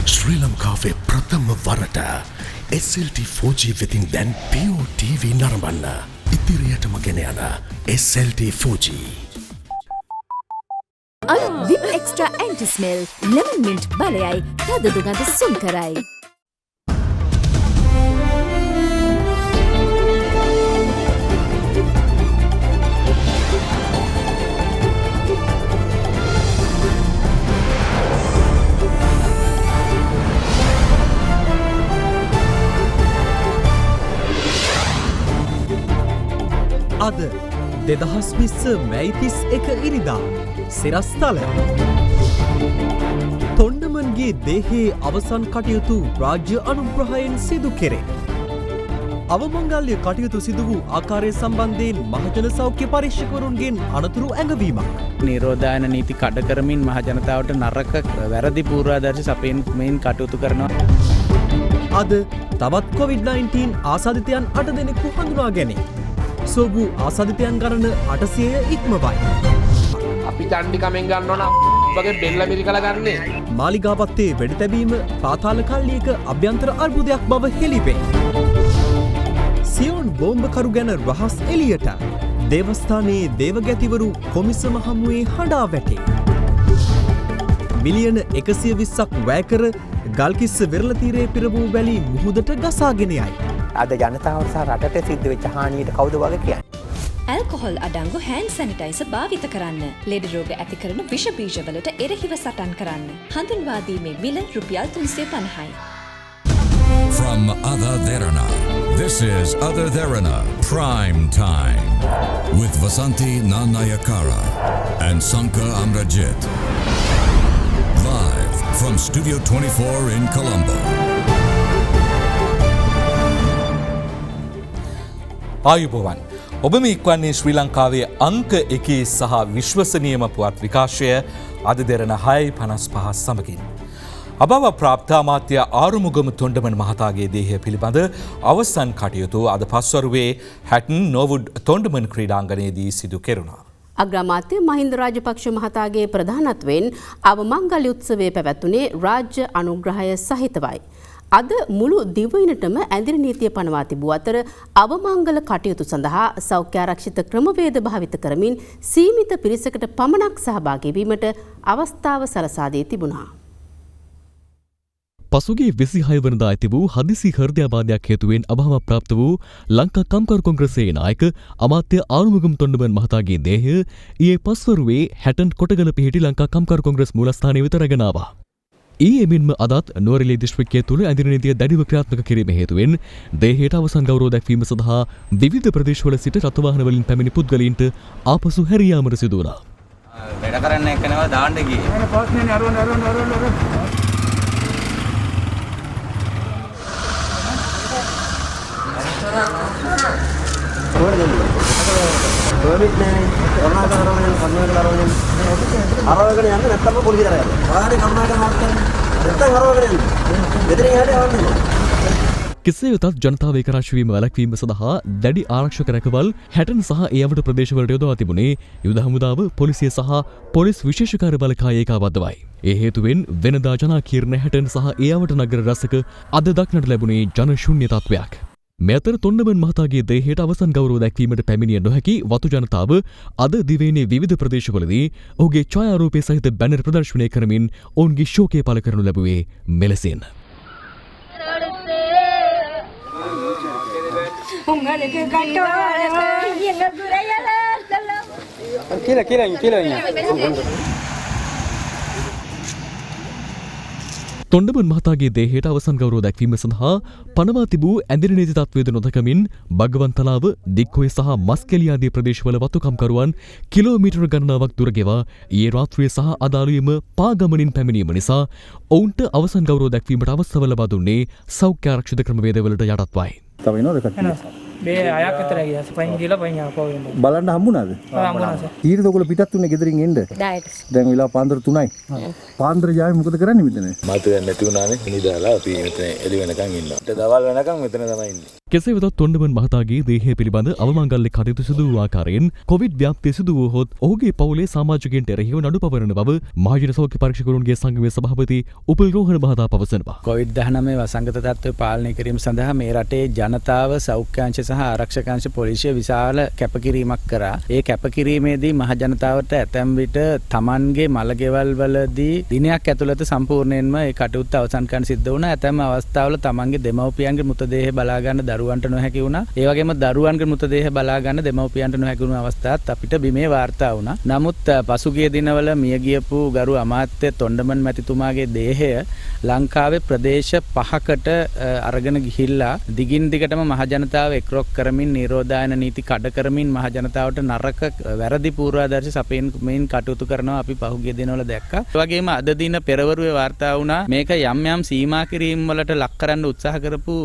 ශ්‍රී ලංකාවේ ප්‍රථම වරට SLT 4G වෙතින් දැන් Pure TV නරඹන්න. ඉදිරියටම ගෙන යන SLT 4G. අලුත් Vip Extra Anti Smell Lemon Mint බලයයි තද දුගඳ සුන් කරයි. අද 2020 මැයි 31 ඉරිදා සිරස්තල තොණ්ඩමන්ගේ දේහයේ අවසන් කටයුතු රාජ්‍ය අනුග්‍රහයෙන් සිදු කෙරේ. අවමංගල්‍ය කටයුතු සිදු වූ ආකාරය සම්බන්ධයෙන් මහජන සෞඛ්‍ය පරීක්ෂකවරුන්ගෙන් අනතුරු ඇඟවීමක්. නිරෝධායන නීති කඩ කරමින් මහජනතාවට නරක වැරදි පූර්වාදර්ශ සපයමින් කටයුතු කරනවා. අද තවත් COVID-19 ආසාදිතයන් 8 දෙනෙකු හඳුනා ගැනේ. සෝබූ ආසාදිතයන් ගණන 800 ඉක්මවයි. අපි චණ්ඩි කමෙන් ගන්න ඕන වගේ බෙල්ල මිරිකලා ගන්නේ. මාලිගාවත්තේ වෙඩි තැබීම පාතාල කල්ලියක අභ්‍යන්තර අර්බුදයක් බව හෙළිවේ. සියොන් බෝම්බකරු ගැන රහස් එළියට. දේවස්ථානයේ දේවගැතිවරු කොමිසම හමුවේ හඬා වැටේ. මිලියන 120ක් වැය කර ගල්කිස්ස වෙරළ තීරයේ පිර වූ වැලි මුහුදට ගසාගෙන යයි. අද ජනතාවට සහ රටට සිද්ධ වෙච්ච හානියට කවුද වගේ කියන්නේ? ඇල්කොහොල් අඩංගු hand sanitizer භාවිත කරන්න. ලෙඩ රෝග ඇති කරන විෂ බීජවලට එරෙහිව සටන් කරන්න. හඳුන්වා දීමේ මිල රුපියල් 350යි. From Ada Derana, this is Ada Derana Prime Time with Vasanti Nanayakara and Sanka Amrajit. Live from Studio 24 in Colombo. ආයුබෝවන්. ඔබ මේ එක්වන්නේ ශ්‍රී ලංකාවේ අංක 1 සහ විශ්වසනීයම පුවත් විකාශය අද දෙරණ 6:55 සමගින්. අබව ප්‍රාප්ත අමාත්‍ය ආරුමුගම තොණ්ඩමන් මහතාගේ දේහය පිළිබඳ අවසන් කටයුතු අද පස්වරුවේ හැටන් නෝවුඩ් තොණ්ඩමන් ක්‍රීඩාංගණයේදී සිදු කෙරුණා. අග්‍රාමාත්‍ය මහින්ද රාජපක්ෂ මහතාගේ ප්‍රධානත්වයෙන් අවමංගල්‍ය උත්සවය පැවැත්වුණේ රාජ්‍ය අනුග්‍රහය සහිතවයි. අද මුළු දිවයිනටම ඇඳිරි නීතිය පනවා තිබූ අතර අවමංගල කටයුතු සඳහා සෞඛ්‍ය ආරක්ෂිත ක්‍රමවේද භාවිත කරමින් සීමිත පිරිසකට පමණක් සහභාගී වීමට අවස්ථාව සලසා දී තිබුණා. පසුගිය 26 වනදා ඇති වූ හදිසි හෘදයාබාධයක් හේතුවෙන් අභාව ප්‍රාප්ත වූ ලංකා කම්කරු කොංග්‍රසයේ නායක අමාත්‍ය ආරුමුගම් තොණ්ඩමන් මහතාගේ දේහය ඊයේ පස්වරුවේ හැටන් කොටගල පිහිටි ලංකා කම්කරු කොංග්‍රස් මූලස්ථානයේ වෙත රැගෙන ආවා. ඊයේ මෙන්ම අදත් නුවරඑළිය දිස්ත්‍රික්කයේ තුල ඇඳිරි නීතිය දැඩිව ක්‍රියාත්මක කිරීම හේතුවෙන් දේහයට අවසන් ගෞරව දැක්වීම සඳහා විවිධ ප්‍රදේශවල සිට රථවාහන වලින් පැමිණි පුද්ගලයින්ට ආපසු හැරී යාමට සිදු වුණා. වැඩ කරන්න එක්කනවා දාන්න ගියේ. කෙසේ වෙතත් ජනතාව ඒකරාශී වැළැක්වීම සඳහා දැඩි ආරක්ෂක රැකවල් හැටන් සහ ඒ අවට ප්‍රදේශවලට යොදවා තිබුණේ යුද හමුදාව, පොලිසිය සහ පොලිස් විශේෂ කාර්ය බළකාය ඒකාබද්ධවයි. ඒ හේතුවෙන් වෙනදා ජනාකීර්ණ හැටන් සහ ඒ අවට නගර රැසක අද දක්නට ලැබුණේ ජන ශූන්‍ය තත්වයක්. මේ අතර තොණ්ඩමන් මහතාගේ දේහයට අවසන් ගෞරව දැක්වීමට පැමිණිය නොහැකි වතු ජනතාව අද දිවයිනේ විවිධ ප්‍රදේශවලදී ඔහුගේ ඡායාරූපය සහිත බැනර් ප්‍රදර්ශනය කරමින් ඔවුන්ගේ ශෝකය පළ කරනු ලැබුවේ මෙලෙසින්. තොණ්ඩමන් මහතාගේ දේහයට අවසන් ගෞරව දැක්වීම සඳහා පනවා තිබූ ඇඳිරි නීති තත්ත්වයද නොදකමින් බගවන්තලාව, දික්කොය සහ මස්කෙලිය ආදී ප්‍රදේශවල වතුකම්කරුවන් කිලෝමීටර ගණනාවක් දුර ගෙවා ඊයේ රාත්‍රියේ සහ අද අලුයම පාගමනින් පැමිණීම නිසා ඔවුන්ට අවසන් ගෞරව දැක්වීමට අවස්ථාව ලබා දුන්නේ සෞඛ්‍ය ආරක්ෂිත ක්‍රමවේදවලට යටත්වයි. තව එනවද කට්ටිය? මේ අයක් විතර ගියා. පයින් ගිහලා පයින් ආපහු එන්න. බලන්න හම්බුණාද? හම්බුණා සර්. ඊට ඔයගොල්ලෝ පිටත් උනේ ගෙදරින් එන්න. ඩයට්ස්. දැන් වෙලාව පාන්දර 3යි. පාන්දර ජාවේ මොකද කරන්නේ මෙතන? මාත් දැන් නැති වුණානේ. නිදාලා අපි මෙතන එළි වෙනකන් ඉන්නවා. දවල් වෙනකන් මෙතන තමයි ඉන්නේ. කෙසේ වෙතත් තොණ්ඩමන් මහතාගේ දේහය පිළිබඳ අවමංගල්‍ය කටයුතු සිදු වූ ආකාරයෙන් කොවිඩ් ව්‍යාප්තිය සිදු වූහොත් ඔහුගේ පවුලේ සමාජිකයන්ට එරෙහිව නඩු පවරන බව මහජන සෞඛ්‍ය පරීක්ෂකවරුන්ගේ සංගමයේ සභාපති උපුල් රෝහණ මහතා පවසනවා. COVID-19 වසංගත තත්ත්වය පාලනය කිරීම සඳහා මේ රටේ ජනතාව සෞඛ්‍යාංශ සහ ආරක්ෂකාංශ පොලිසිය විශාල කැපකිරීමක් කරා. ඒ කැපකිරීමේදී මහ ජනතාවට ඇතැම් විට Tamanගේ මළගෙවල් වලදී දිනයක් ඇතුළත සම්පූර්ණයෙන්ම ඒ කටයුත්ත අවසන් කරන්න සිද්ධ වුණා. ඇතැම් අවස්ථාවල Tamanගේ දෙමව්පියන්ගේ මృతදේහ බලා ගන්න දරුවන්ට නොහැකි වුණා. ඒ වගේම දරුවන්ගේ මృతදේහ බලා ගන්න දෙමව්පියන්ට නොහැකි වුණු අවස්ථාත් අපිට බිමේ වාර්තා වුණා. නමුත් පසුගිය දිනවල මිය ගියපු ගරු අමාත්‍ය තොණ්ඩමන් මැතිතුමාගේ දේහය ලංකාවේ ප්‍රදේශ 5කට අරගෙන ගිහිල්ලා දිගින් දිගටම මහ ජනතාව එක්රොක් කරමින් නිරෝධායන නීති කඩ කරමින් මහ ජනතාවට නරක වැරදි පූර්වාදර්ශ සපයමින් කටයුතු කරනවා අපි පහුගිය දිනවල දැක්කා. ඒ වගේම අද දින පෙරවරුවේ වාර්තා වුණා මේක යම් යම් සීමා කිරීම් වලට ලක් කරන්න උත්සාහ කරපු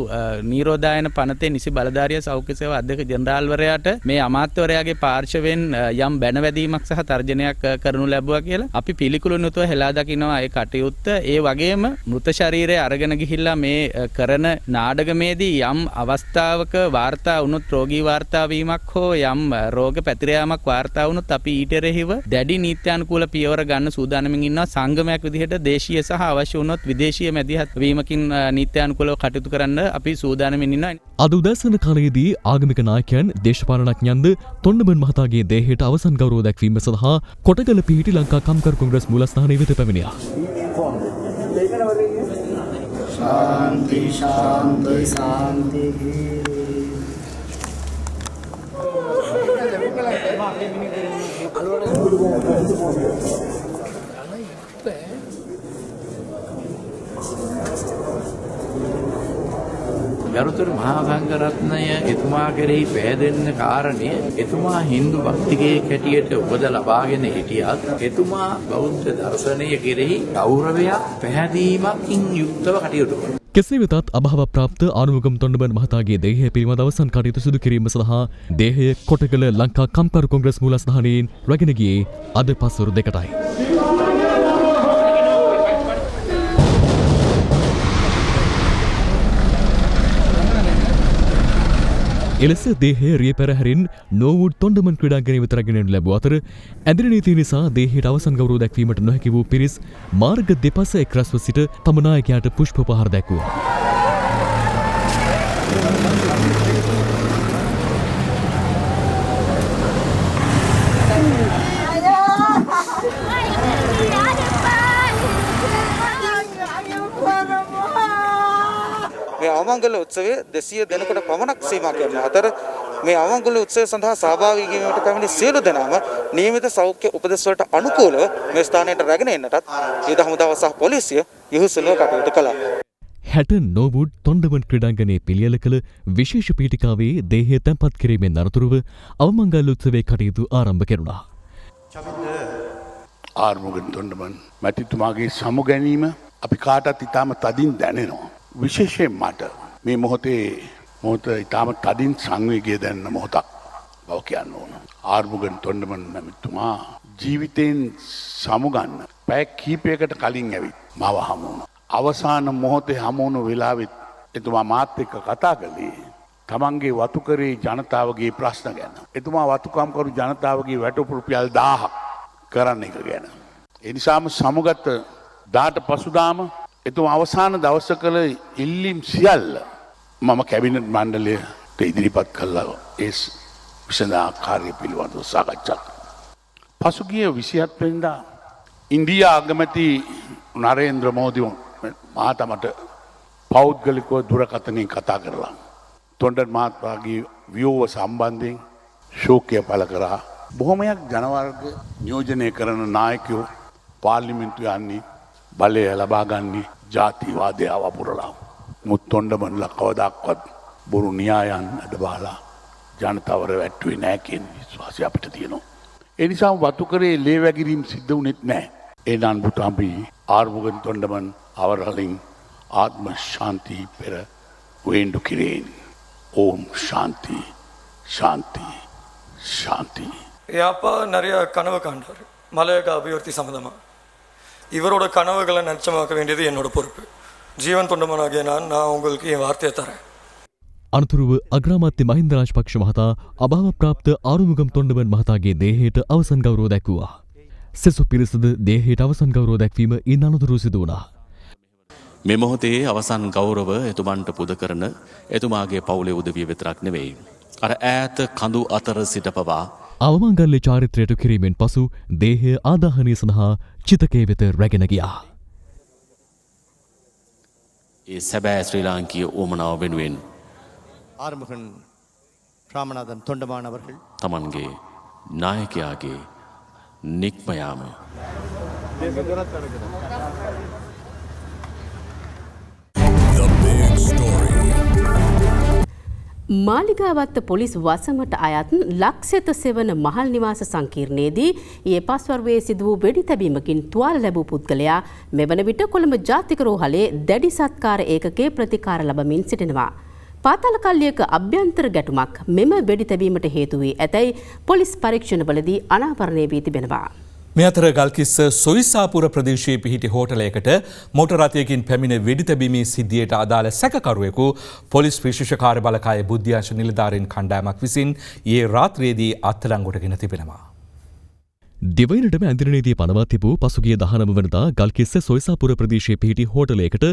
නිරෝධායන පනතේ නිසි බලධාරිය සෞඛ්‍ය සේවා අධ්‍යක්ෂ ජෙනරාල්වරයාට මේ අමාත්‍යවරයාගේ පාර්ශවයෙන් යම් බැනවැදීමක් සහ තර්ජනයක් කරනු ලැබුවා කියලා අපි පිළිකුළු නුතුව හෙලා දකිනවා ඒ කටයුත්ත. ඒ වගේම මృత ශරීරය අරගෙන ගිහිල්ලා මේ කරන නාඩගමේදී යම් අවස්ථාවක වාර්තා වුණොත් රෝගී වාර්තා වීමක් හෝ යම් රෝග පැතිර යාමක් වාර්තා වුණොත් අපි ඊට එරෙහිව දැඩි නීත්‍යානුකූල පියවර ගන්න සූදානමින් ඉන්නවා. සංගමයක් විදිහට දේශීය සහ අවශ්‍ය වුණොත් විදේශීය මැදිහත් වීමකින් නීත්‍යානුකූලව කටයුතු කරන්න අපි සූදානමින් ඉන්නවා. අද උදෑසන කාලයේදී ආගමික නායකයන් දේශපාලනඥයන්ද තොණ්ඩමන් මහතාගේ දේහයට අවසන් ගෞරව දැක්වීම සඳහා කොටගල පිහිටි ලංකා කම්කරු කොංග්‍රස් මූලස්ථානයේ වෙත පැමිණියා. शांति शांति शांति ගරුතර මහා සංඝරත්නය එතුමා කෙරෙහි පෑදෙන්න කාරණය එතුමා හින්දු භක්තිකයෙක් හැටියට උපත ලබාගෙන හිටියත් එතුමා බෞද්ධ දර්ශනය කෙරෙහි ගෞරවයක් පැහැදීමකින් යුක්තව කටයුතු කරනවා. කෙසේ වෙතත් අභාව ප්‍රාප්ත ආනුමුගම් තොණ්ඩමන් මහතාගේ දේහය පිළිබඳ අවසන් කටයුතු සිදු කිරීම සඳහා දේහය කොටගල ලංකා කම්කරු කොංග්‍රස් මූලස්ථානයෙන් රැගෙන ගියේ අද පස්වරු 2ටයි. එලෙස දේහය රිය පෙරහැරින් නෝවුඩ් තොණ්ඩමන් ක්‍රීඩාංගණය වෙත රැගෙන ලැබුව අතර ඇඳිරි නීතිය නිසා දේහයට අවසන් ගෞරව දැක්වීමට නොහැකි වූ පිරිස් මාර්ග දෙපස එක් රැස්ව සිට තම නායකයාට පුෂ්ප පහර දැක්වුවා. මේ අවමංගල උත්සවය 200 දෙනෙකුට පමණක් සීමා කරන අතර මේ අවමංගල උත්සවය සඳහා සහභාගී වීමට පැමිණි සියලු දෙනාම නියමිත සෞඛ්‍ය උපදෙස් වලට අනුකූලව මේ ස්ථානයට රැගෙන එන්නටත් යුද හමුදාව සහ පොලිසිය යහුසුලව කටයුතු කළා. 60 නෝවුඩ් තොණ්ඩමන් ක්‍රීඩාංගණයේ පිළියෙල කළ විශේෂ පීඨිකාවේ දේහය තැන්පත් කිරීමෙන් අනතුරුව අවමංගල උත්සවයේ කටයුතු ආරම්භ කෙරුණා. ආර්මුගන් තොණ්ඩමන් මැතිතුමාගේ සමු ගැනීම අපි කාටත් ඉතාම තදින් දැනෙනවා. විශේෂයෙන් මට මේ මොහොත ඉතාම තදින් සංවේගය දැනෙන මොහොතක් බව කියන්න ඕන. ආර්මුගන් තොණ්ඩමන් මැතිතුමා ජීවිතයෙන් සමුගන්න පැය කීපයකට කලින් ඇවිත් මාව හමු වුණා. අවසාන මොහොතේ හමු වුණු වෙලාවෙත් එතුමා මාත් එක්ක කතා කළේ තමන්ගේ වතුකරේ ජනතාවගේ ප්‍රශ්න ගැන. එතුමා වතුකම්කරු ජනතාවගේ වැටුපු රුපියල් 1000ක් කරන්න එක ගැන. ඒ නිසාම සමුගත දාට පසුදාම එතුමා අවසාන දවස කළ ඉල්ලීම් සියල්ල මම කැබිනට් මණ්ඩලයට ඉදිරිපත් කළා. ඒ විසඳා කාර්ය පිළිබඳව සාකච්ඡා කළා. පසුගිය 27 වෙනිදා ඉන්දියා අගමැති නරේන්ද්‍ර මෝදි මහතා මට පෞද්ගලිකව දුරකථනයෙන් කතා කරලා තොණ්ඩමන් මහතාගේ වියෝව සම්බන්ධයෙන් ශෝකය පළ කරා. බොහොමයක් ජනවර්ග නියෝජනය කරන නායකයෝ පාර්ලිමේන්තුවේ යන්නේ බලය ලබා ගන්නේ ජාතිවාදය අවපුරලා. මුත් තොණ්ඩමන්ලා කවදාක්වත් බොරු න්‍යායන් අඩබාලා ජනතාවර වැට්ටුවේ නැහැ කියන විශ්වාසය අපිට තියෙනවා. ඒ නිසා වතුකරේ ලේ වැගිරීම් සිද්ධ වුණෙත් නැහැ. ඒ නන්බුට අපි ආර්මුගන් තොණ්ඩමන් අවරලින් ආත්ම ශාන්ති පෙර වේන්ඩු කිරේන්. ஓம் சாந்தி சாந்தி சாந்தி. என் அப்பா நிறைய கனவு காண்டார் மலையக அபிவிருத்தி சம்மந்தமாக. இவரோட கனவுகளை நிச்சயமாக்க வேண்டியது என்னோட பொறுப்பு. ஜீவன் தொண்டமனாகிய நான் உங்களுக்கு என் வார்த்தையை தரேன். අනතුරුව අග්‍රාමාත්‍ය මහින්ද රාජපක්ෂ මහතා අභාව ප්‍රාප්ත ආරුමුගම් තොණ්ඩමන් මහතාගේ දේහයට අවසන් ගෞරව දැක්වුවා. සෙසු පිරිසද දේහයට අවසන් ගෞරව දැක්වීම ඉන් අනතුරුව සිදු වුණා. මේ මොහොතේ අවසන් ගෞරව එතුමන්ට පුද කරන එතුමාගේ පවුලේ උදවිය විතරක් නෙවෙයි. අර ඈත කඳු අතර සිට පවා අවමංගල්‍ය චාරිත්‍රයට කිරීමෙන් පසු දේහය ආදාහනය සඳහා චිතකයේ වෙත රැගෙන ගියා. ඒ සැබෑ ශ්‍රී ලාංකීය උවමනාව වෙනුවෙන් ஆறுமுகன் ராமநாதன் தொண்டமான் அவர்கள் තමන්ගේ නායකයාගේ නික්ම යාම මාලිගාවත්ත පොලිස් වසමට අයත් ලක්ෂෙත සෙවන මහල් නිවාස සංකීර්ණයේදී ඊයේ පස්වරුවේ සිදු වූ වෙඩි තැබීමකින් තුවාල ලැබූ පුද්ගලයා මෙවන විට කොළඹ ජාතික රෝහලේ දැඩි සත්කාර ඒකකයේ ප්‍රතිකාර ලබමින් සිටිනවා. පාතාල කල්ලියක අභ්‍යන්තර ගැටුමක් මෙම වෙඩි තැබීමට හේතු වී ඇතැයි පොලිස් පරීක්ෂණවලදී අනාවරණය වී තිබෙනවා. මේ අතර ගල්කිස්ස සොයිසාපුර ප්‍රදේශයේ පිහිටි හෝටලයකට මෝටර් රථයකින් පැමිණ වෙඩි තැබීමේ සිද්ධියට අදාළ සැකකරුවෙකු පොලිස් විශේෂ කාර්ය බළකායේ බුද්ධ්‍යංශ නිලධාරීන් කණ්ඩායමක් විසින් ඊයේ රාත්‍රියේදී අත්අඩංගුවටගෙන තිබෙනවා. දිවයිනටම ඇඳිරණයේදී පනවා තිබූ පසුගිය 19 වනදා ගල්කිස්ස සොයිසාපුර ප්‍රදේශයේ පිහිටි හෝටලයකට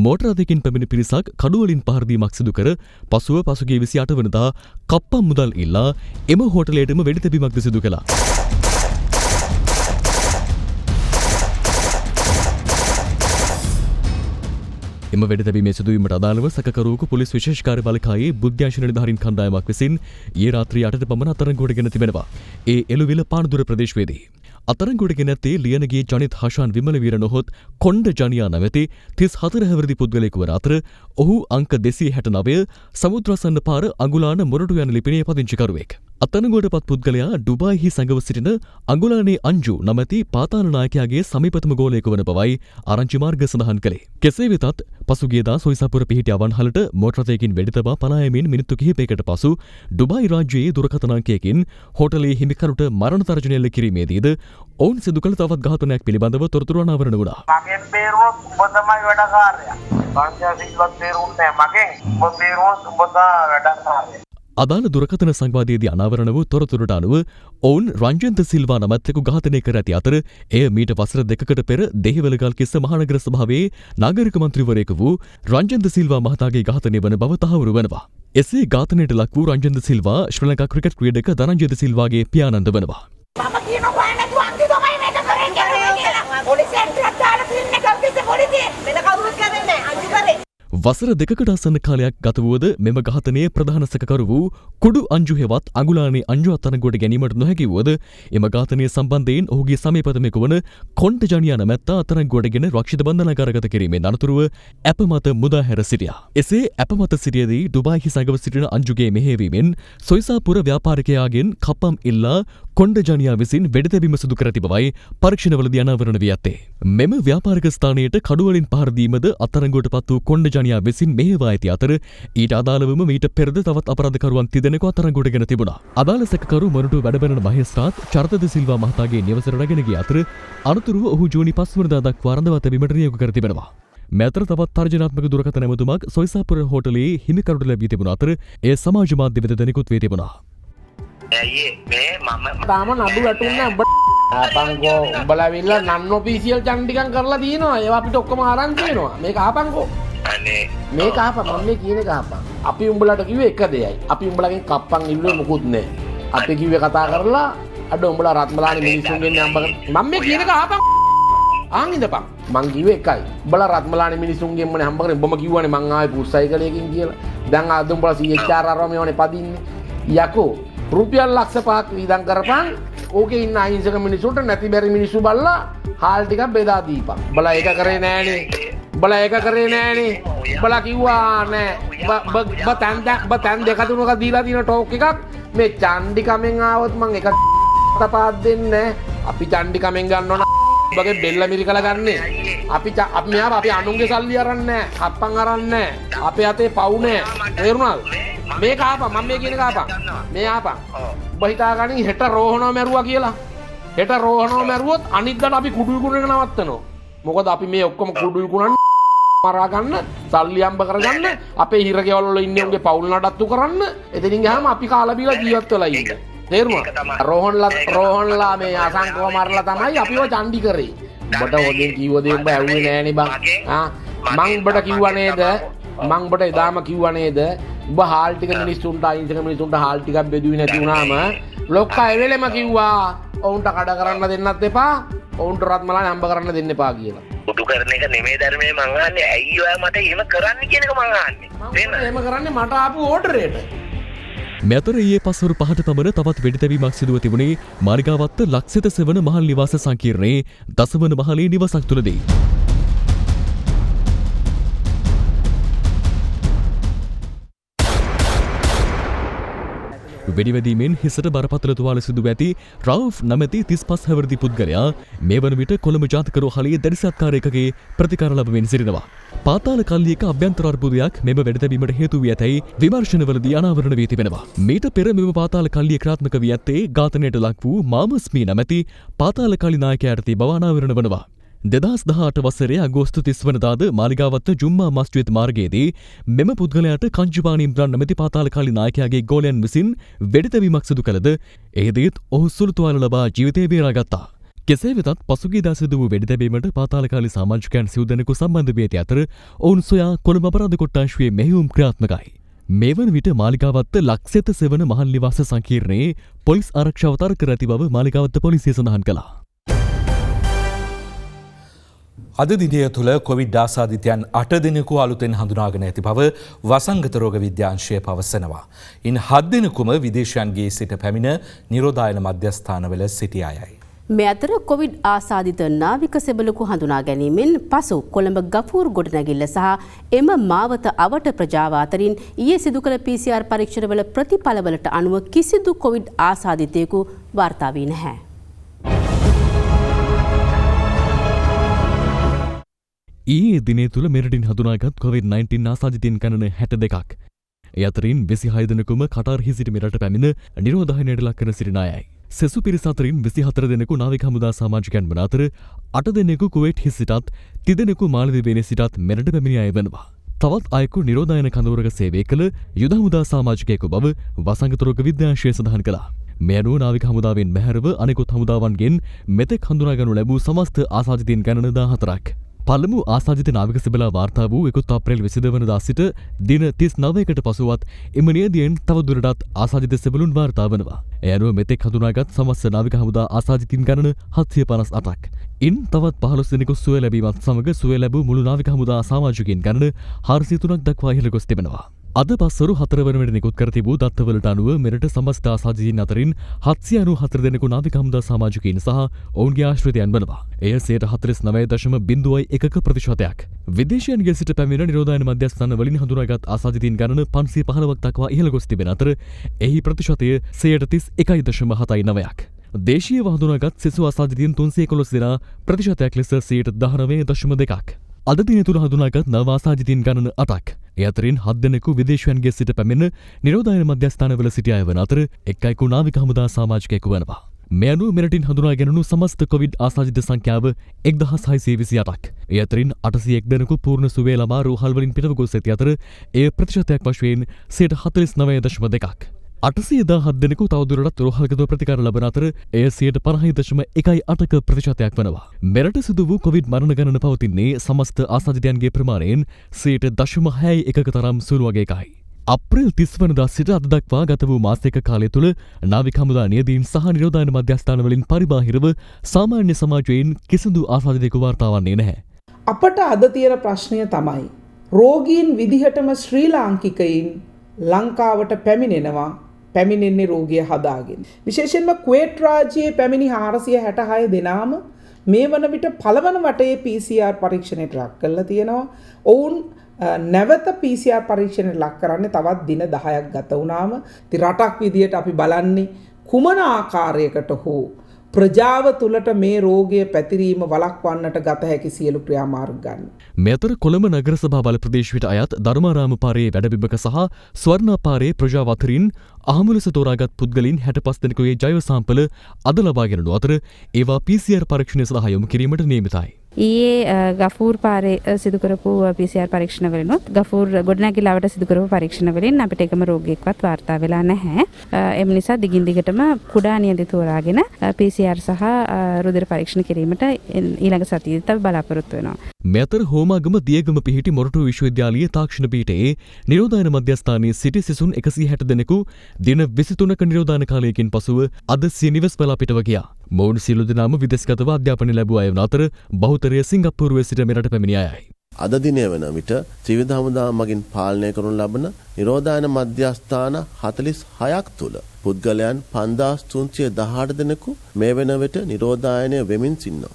මෝටර් රථයකින් පැමිණි පිරිසක් කඩුවලින් පහර දීමක් සිදු කර පසුව පසුගිය 28 වනදා කප්පම් මුදල් ඉල්ලා එම හෝටලයටම වෙඩි තැබීමක්ද සිදු කළා. එම වෙඩි තැබීමේ සිදුවීමට අදාළව සැකකරුවෙකු පොලිස් විශේෂ කාර්ය බළකායේ බුද්ධ්‍යංශ නිලධාරීන් කණ්ඩායමක් විසින් ඊයේ රාත්‍රී 8ට පමණ අත්අඩංගුවටගෙන තිබෙනවා. ඒ එළුවිල පානදුර ප්‍රදේශයේදී අත්අඩංගුවටගෙන ඇත්තේ ලියනගේ ජනිත් හෂාන් විමලවීර නොහොත් කොණ්ඩ ජනියා නැමැති 34 හැවිරිදි පුද්ගලයෙකු වන අතර ඔහු අංක 269 සමුද්‍රාසන්න පාර අඟුලාන මොරටු යන ලිපිණයේ පදිංචිකරුවෙක්. අත්අඩංගුවටපත් පුද්ගලයා ඩුබායිහි සැඟව සිටින අඟුලානේ අංජු නමැති පාතාල නායකයාගේ සමීපතම ගෝලයෙකු වන බවයි ආරංචි මාර්ග සඳහන් කළේ. කෙසේ වෙතත් පසුගියදා සොයිසාපුර පිහිටි අවන්හලට මෝටර රථයකින් වෙඩි තබා පලා යමින් මිනිත්තු කිහිපයකට පසු ඩුබායි රාජ්‍යයේ දුරකථන අංකයකින් හෝටලයේ හිමිකරුට මරණ තර්ජනය එල්ල කිරීමේදීද ඔවුන් සිදු කළ තවත් ඝාතනයක් පිළිබඳව තොරතුරු අනාවරණ වුණා. මගෙන් බේරුවොත් උඹ තමයි වැඩකාරයා. පංචශීලවත් බේරුන්නේ මගෙන්. උඹ බේරුවොත් උඹ තමයි වැඩකාරයා. අදාළ දුරකථන සංවාදයේදී අනාවරණ වූ තොරතුරට අනුව ඔවුන් රංජන්ත සිල්වා නමැත්තෙකු ඝාතනය කර ඇති අතර එය මීට වසර 2කට පෙර දෙහිවල ගල්කිස්ස මහනගර සභාවේ නාගරික මන්ත්‍රීවරයෙකු වූ රංජන්ත සිල්වා මහතාගේ ඝාතනය වන බව තහවුරු වෙනවා. එසේ ඝාතනයට ලක් වූ රංජන්ත සිල්වා ශ්‍රී ලංකා ක්‍රිකට් ක්‍රීඩක ධනංජය සිල්වාගේ පියාණන්ද වෙනවා. මම කියනවා නැතුව අන්ති තමයි මේක කරේ කියලා. පොලිසියට දාලා තින්නේ ගල්කිස්ස පොලිසිය. වෙන කවුරුත් කරන්නේ නැහැ. අන්ති කරේ. වසර 2කට ආසන්න කාලයක් ගත වුවද මෙම ඝාතනයේ ප්‍රධාන සැකකරු වූ කුඩු අංජු හෙවත් අඟුලානේ අංජු අත්අඩංගුවට ගැනීමට නොහැකි වුවද එම ඝාතනය සම්බන්ධයෙන් ඔහුගේ සමීපතමෙකු වන කොණ්ඩ ජනියා නැමැත්තා අත්අඩංගුවටගෙන රක්ෂිත බන්ධනාගාරගත කිරීමෙන් අනතුරුව ඇප මත මුදා හැර සිටියා. එසේ ඇප මත සිටියේදී ඩුබායිහි සැඟව සිටින අංජුගේ මෙහෙයවීමෙන් සොයිසාපුර ව්‍යාපාරිකයාගෙන් කප්පම් ඉල්ලා කොණ්ඩ ජනියා විසින් වෙඩි තැබීම සිදු කර ඇති බවයි පරීක්ෂණවලදී අනාවරණ වී ඇත්තේ. මෙම ව්‍යාපාරික ස්ථානයට කඩුවලින් පහර දීමද අත්අඩංගුවටපත් වූ කොණ්ඩ ජනියා විසින් මෙහෙයවා ඇති අතර ඊට අදාළවම මීට පෙරද තවත් අපරාධකරුවන් තිදෙනෙකු අත්අඩංගුවටගෙන තිබුණා. අදාළ සැකකරු මොරටු වැඩබලන මහේස්ත්‍රාත් චරිත ද සිල්වා මහතාගේ නිවසට රැගෙන ගිය අතර අනතුරුව ඔහු ජූනි 5 වෙනිදා දක්වා රඳවා තැබීමට නියෝග කර තිබෙනවා. මෙතර තවත් තර්ජනාත්මක දුරකථන ඇමතුමක් සොයිසාපුර හෝටලයේ හිමිකරුට ලැබී තිබුණ අතර එය සමාජ මාධ්‍ය වෙත දැනුත් වී තිබුණා. ඇයි මේ මම තාම නඩු වැටුන්නේ උඹ ආපංකෝ උඹලා විල්ලා නන් ඔෆිෂියල් චන් ටිකක් කරලා තියෙනවා ඒවා අපිට ඔක්කොම ආරංචි වෙනවා මේක ආපංකෝ අනේ මේක ආපන් මම මේ කියන එක ආපන් අපි උඹලාට කිව්වේ එක දෙයයි අපි උඹලාගෙන් කප්පන් ඉල්ලුවේ මොකුත් නැහැ අපි කිව්වේ කතා කරලා අඩ උඹලා රත්මලානේ මිනිස්සුන්ගෙන් නම්බර මම මේ කියන එක ආපන් ආන් ඉඳපන් මං කිව්වේ එකයි උඹලා රත්මලානේ මිනිස්සුන්ගෙන් මනේ හම්බ කරේ උඹම කිව්වනේ මං ආවේ පුස්සයිකලයකින් කියලා දැන් ආද උඹලා CHR ආරව මේවනේ පදින්නේ යකෝ රුපියල් ලක්ෂ 5ක් වියදම් කරපන් ඕකේ ඉන්න අහිංසක මිනිස්සුන්ට නැති බැරි මිනිස්සු බල්ලා හාල් ටිකක් බෙදා දීපන්. උඹලා ඒක කරේ නෑනේ. උඹලා ඒක කරේ නෑනේ. උඹලා කිව්වා නෑ. බතන් දෙක තුනක දීලා තියෙන ටෝක් එකක් මේ චණ්ඩි කමෙන් ආවොත් මං එක තපාත් දෙන්නේ අපි චණ්ඩි කමෙන් ගන්නව නා බගේ බෙල්ල මිරිකලා ගන්නේ. අපි මෙයා අපි අනුන්ගේ සල්ලි අරන් නෑ. කප්පන් අරන් නෑ. අපේ අතේ පව් නෑ. තේරුණාද? මේක ආපන් මම මේ කියන එක ආපන්. මේ ආපන්. ඔබ හිතාගනින් හෙට රෝහණව මැරුවා කියලා. හෙට රෝහණව මැරුවොත් අනිද්දාට අපි කුඩු විකුණන එක නවත්තනවා. මොකද අපි මේ ඔක්කොම කුඩු විකුණන්නේ මරා ගන්න, සල්ලි අම්බ කරගන්න, අපේ හිරගෙවල් වල ඉන්නේ උන්ගේ පවුල් නඩත්තු කරන්න. එතනින් ගියාම අපි කාලා බීලා ජීවත් වෙලා ඉන්නේ. තේරුණා? රෝහන්ලා මේ අසංකව මරලා තමයි අපිව චණ්ඩි කරේ. ඔබට ඔගෙන් කිව්ව දේ උඹ ඇහුවේ නෑනේ බං. මං ඔබට කිව්වා නේද? මං ඔබට එදාම කිව්වා නේද? උඹ හාල් ටික මිනිස්සුන්ට අහිංසක මිනිස්සුන්ට හාල් ටිකක් බෙදුවේ නැති වුණාම ලොක්කා ඒ වෙලෙම කිව්වා ඔවුන්ට කඩ කරන්න දෙන්නත් එපා, ඔවුන්ට රත්මලා නම්බ කරන්න දෙන්න එපා කියලා. උඩු කරන එක නෙමෙයි ධර්මයේ මං අහන්නේ. ඇයි ඔයා මට එහෙම කරන්න කියන එක මං අහන්නේ. එහෙම කරන්නේ මට ආපු ඕඩරේට. මෙතර ඊයේ පස්වරු 5ට පමණ තවත් වෙඩිතැබීමක් සිදුව තිබුණේ මාර්ගාවත්ත ලක්සිත සෙවන මහල් නිවාස සංකීර්ණයේ දසවන මහලේ නිවසක් තුළදී. වෙඩිවැදීමෙන් හිසට බරපතල තුවාල සිදුව ඇති රවුෆ් නමැති 35 හැවිරිදි පුද්ගලයා මේ වන විට කොළඹ ජාතික රෝහලේ දැඩි සත්කාරයකගේ ප්‍රතිකාර ලැබමින් සිටිනවා. පාතාල කල්ලියක අභ්‍යන්තර අර්බුදයක් මෙම වෙඩිතැබීමට හේතු වී ඇතැයි විමර්ශනවලදී අනාවරණ වී තිබෙනවා. මීට පෙර මෙම පාතාල කල්ලිය ක්‍රියාත්මක වී ඇත්තේ ඝාතනයට ලක් වූ මාමස්මී නමැති පාතාල කල්ලි නායකයාට ඇති බව අනාවරණ වනවා. 2018 වසරේ අගෝස්තු 30 වනදාද මාලිගාවත්ත ජුම්මා මස්ජිද් මාර්ගයේදී මෙම පුද්ගලයාට කංජුබානි ඉම්රාන් නැමැති පාතාල කල්ලි නායකයාගේ ගෝලයන් විසින් වෙඩිතැබීමක් සිදු කළද එහිදීත් ඔහු සුළු තුවාල ලබා ජීවිතය බේරාගත්තා. කෙසේ වෙතත් පසුගියදා සිදු වූ වෙඩිතැබීමට පාතාල කල්ලි සමාජිකයන් සිව් දෙනෙකු සම්බන්ධ වී ඇති අතර ඔවුන් සොයා කොළඹ අපරාධ කොට්ටාශුවේ මෙහෙයුම් ක්‍රියාත්මකයි. මේ වන විට මාලිගාවත්ත ලක්සෙත සෙවන මහල් නිවාස සංකීර්ණයේ පොලිස් ආරක්ෂාව තර කර ඇති බව මාලිගාවත්ත පොලිසිය සඳහන් කළා. අද දිනය තුළ කොවිඩ් ආසාදිතයන් 8 දෙනෙකු අලුතෙන් හඳුනාගෙන ඇති බව වසංගත රෝග විද්‍යාංශය පවසනවා. ඉන් 7 දෙනෙකුම විදේශයන්ගේ සිට පැමිණ නිරෝධායන මධ්‍යස්ථානවල සිටි අයයි. මේ අතර කොවිඩ් ආසාදිත නාවික සෙබළෙකු හඳුනා ගැනීමෙන් පසු කොළඹ ගෆූර් ගොඩනැගිල්ල සහ එම මාවත අවට ප්‍රජාව අතරින් ඊයේ සිදු කළ PCR පරීක්ෂණවල ප්‍රතිඵලවලට අනුව කිසිදු කොවිඩ් ආසාදිතයෙකු වාර්තා වී නැහැ. ඊයේ දිනේ තුළ මෙරටින් හඳුනාගත් COVID-19 ආසාදිතයින් ගණන 62ක්. ඒ අතරින් 26 දෙනෙකුම කටාරෙහි සිටි මෙරට පැමිණ නිරෝධායනයට ලක් කර සිටින අයයි. සෙසු පිරිස අතරින් 24 දෙනෙකු නාවික හමුදා සමාජිකයන් වන අතර 8 දෙනෙකු කුවේට්හි සිටත් 30 දෙනෙකු මාලදිවයිනේ සිටත් මෙරට පැමිණි අය වෙනවා. තවත් අයෙකු නිරෝධායන කඳවුරක සේවය කළ යුද හමුදා සමාජිකයෙකු බව වසංගත රෝග විද්‍යාංශය සඳහන් කළා. මේ අනුව නාවික හමුදාවෙන් බැහැරව අනෙකුත් හමුදාවන්ගෙන් මෙතෙක් හඳුනාගනු ලැබූ සමස්ත ආසාදිතයින් ගණන 14ක්. පළමු ආසාදිත නාවික සෙබලා වාර්තා වූ 1 අප්‍රේල් 22 වනදා සිට දින 39කට පසුවත් එම නියදියෙන් තවදුරටත් ආසාදිත සෙබළුන් වාර්තා වනවා. ඒ අනුව මෙතෙක් හඳුනාගත් සමස්ත නාවික හමුදා ආසාදිතින් ගණන 758ක්. ඉන් තවත් 15 දෙනෙකු සුවය ලැබීමත් සමග සුවය ලැබූ මුළු නාවික හමුදා සමාජිකයින් ගණන 403ක් දක්වා ඉහළ ගොස් තිබෙනවා. අද පස්වරු 4 වන විට නිකුත් කර තිබූ දත්තවලට අනුව මෙරට සමස්ත ආසාදිතයින් අතරින් 794 දෙනෙකු නාවික හමුදා සමාජිකයින් සහ ඔවුන්ගේ ආශ්‍රිතයන් වනවා. එය 49.01%ක්. විදේශයන්ගේ සිට පැමිණ නිරෝධායන මධ්‍යස්ථාන වලින් හඳුනාගත් ආසාදිතයින් ගණන 515ක් දක්වා ඉහළ ගොස් තිබෙන අතර එහි ප්‍රතිශතය 31.19%ක්. දේශීයව හඳුනාගත් සෙසු ආසාදිතයින් 311 දෙනා ප්‍රතිශතයක් ලෙස 19.2%ක්. අද දින තුල හඳුනාගත් නව ආසාදිතයින් ගණන 8ක්. ඒ අතරින් 7 දෙනෙකු විදේශයන්ගේ සිට පැමිණ නිරෝධායන මධ්‍යස්ථානවල සිටි අය වන අතර එක් අයෙකු නාවික හමුදා සමාජිකයෙකු වනවා. මේ අනුව මෙරටින් හඳුනා ගැනුණු සමස්ත කොවිඩ් ආසාදිත සංඛ්‍යාව 1628ක්. ඒ අතරින් 801 දෙනෙකු පූර්ණ සුවය ලබා රෝහල් වලින් පිටව ගොස් ඇති අතර එය ප්‍රතිශතයක් වශයෙන් 49.2%ක්. 817 දෙනෙකු තවදුරටත් රෝහල්ගත ප්‍රතිකාර ලබන අතර එය 50.18% වනවා. මෙරට සිදු වූ කොවිඩ් මරණ ගණන පවතින්නේ සමස්ත ආසාදිතයන්ගේ ප්‍රමාණයෙන් 0.61ක තරම් සුළු වගේකයි. අප්‍රේල් 30 වනදා සිට අද දක්වා ගත වූ මාසයක කාලය තුළ නාවික හමුදා නියදීන් සහ නිරෝධායන මධ්‍යස්ථාන වලින් පරිබාහිරව සාමාන්‍ය සමාජයෙන් කිසිදු ආසාදිතයෙකු වාර්තා වන්නේ නැහැ. අපට අද තියෙන ප්‍රශ්නය තමයි රෝගීන් විදිහටම ශ්‍රී ලාංකිකයින් ලංකාවට පැමිණෙනවා. පැමිණෙන්නේ රෝගිය හදාගෙන. විශේෂයෙන්ම කුවේට් රාජ්‍යයේ පැමිණි 466 දෙනාම මේ වන විට පළවන වටයේ PCR පරීක්ෂණයට ලක් කරලා තියෙනවා. ඔවුන් නැවත PCR පරීක්ෂණයට ලක් කරන්නේ තවත් දින 10ක් ගත වුණාම. ඉතින් රටක් විදියට අපි බලන්නේ කුමන ආකාරයකට හෝ ප්‍රජාව තුළට මේ රෝගය පැතිරීම වළක්වන්නට ගත හැකි සියලු ක්‍රියාමාර්ග ගන්න. මෙතර කොළඹ නගර සභා බල ප්‍රදේශයට අයත් ධර්මාරාම පාරේ වැඩබිමක සහ ස්වර්ණා පාරේ ප්‍රජාව අතරින් අහමු ලෙස තෝරාගත් පුද්ගලයන් 65 දෙනෙකුගේ ජෛව සාම්පල අද ලබාගෙන යන අතර ඒවා PCR පරීක්ෂණය සඳහා යොමු කිරීමට නියමිතයි. ඊයේ ගෆූර් පාරේ සිදු කරපු PCR පරීක්ෂණ වලිනුත් ගෆූර් ගොඩනැගිල්ලවට සිදු කරපු පරීක්ෂණ වලින් අපිට එකම රෝගියෙක්වත් වාර්තා වෙලා නැහැ. එම නිසා දිගින් දිගටම කුඩා නියඳි තෝරාගෙන PCR සහ රුධිර පරීක්ෂණ කිරීමට ඊළඟ සතියේදී අපි බලාපොරොත්තු වෙනවා. මෙතර හෝමාගම දියගම පිහිටි මොරටු විශ්වවිද්‍යාලීය තාක්ෂණ පීඨයේ නිරෝධායන මධ්‍යස්ථානයේ සිටි සිසුන් 160 දෙනෙකු දින 23ක නිරෝධායන කාලයකින් පසුව අද සිය නිවෙස් පලා පිටව ගියා. මොවුන් සියලු දෙනාම විදේශගතව අධ්‍යාපනය ලැබුවා වන අතර බහුතරය සිංගප්පූරුවේ සිට මෙරට පැමිණි අයයි. අද දිනය වන විට ත්‍රිවිධ හමුදාව මගින් පාලනය කරනු ලබන නිරෝධායන මධ්‍යස්ථාන 46ක් තුළ පුද්ගලයන් 5318 දෙනෙකු මේ වන විට නිරෝධායනය වෙමින් සිටිනවා.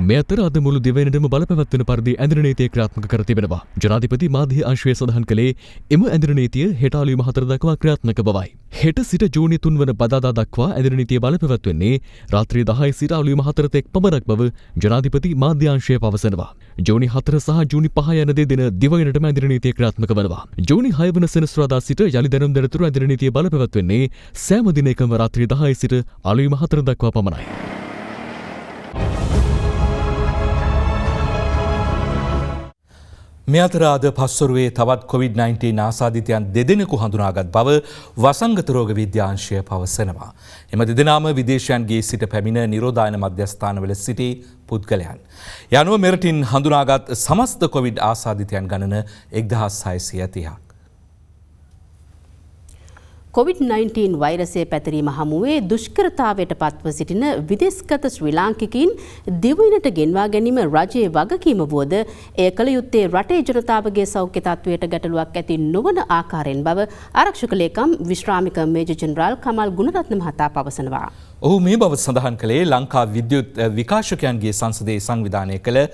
මේ අතර අද මුළු දිවයිනටම බලපැවැත්වෙන පරිදි ඇඳින නීතිය ක්‍රියාත්මක කර තිබෙනවා. ජනාධිපති මාධ්‍ය අංශය සඳහන් කළේ එම ඇඳින නීතිය හෙට අලුයම 4 දක්වා ක්‍රියාත්මක බවයි. හෙට සිට ජූනි 3 වන බදාදා දක්වා ඇඳින නීතිය බලපැවැත්වෙන්නේ රාත්‍රී 10 සිට අලුයම 4 තෙක් පමණක් බව ජනාධිපති මාධ්‍ය අංශය පවසනවා. ජූනි 4 සහ ජූනි 5 යන දින දිවයිනටම ඇඳින නීතිය ක්‍රියාත්මක වනවා. ජූනි 6 වන සෙනසුරාදා සිට යලි දැනුම් දෙනතුරු ඇඳින නීතිය බලපැවැත්වෙන්නේ සෑම දිනයකම රාත්‍රී 10 සිට අලුයම 4 දක්වා පමණයි. මේ අතර අද පස්වරුවේ තවත් COVID-19 ආසාදිතයන් දෙදෙනෙකු හඳුනාගත් බව වසංගත රෝග විද්‍යාංශය පවසනවා. එම දෙදෙනාම විදේශයන්ගේ සිට පැමිණ නිරෝධායන මධ්‍යස්ථානවල සිටි පුද්ගලයන්. යනුව මෙරටින් හඳුනාගත් සමස්ත COVID ආසාදිතයන් ගණන 1630ක්. COVID-19 වෛරසය පැතිරීම හමුවේ දුෂ්කරතාවයට පත්ව සිටින විදේශගත ශ්‍රී ලාංකිකයින් දිවයිනට ගෙන්වා ගැනීම රජයේ වගකීම වුවද එය කළ යුත්තේ රටේ ජනතාවගේ සෞඛ්‍ය තත්ත්වයට ගැටලුවක් ඇති නොවන ආකාරයෙන් බව ආරක්ෂක ලේකම් විශ්‍රාමික මේජර් ජෙනරාල් කමල් ගුණරත්න මහතා පවසනවා. ඔහු මේ බව සඳහන් කළේ ලංකා විද්‍යුත් විකාශකයන්ගේ සංසදයේ සංවිධානය කළ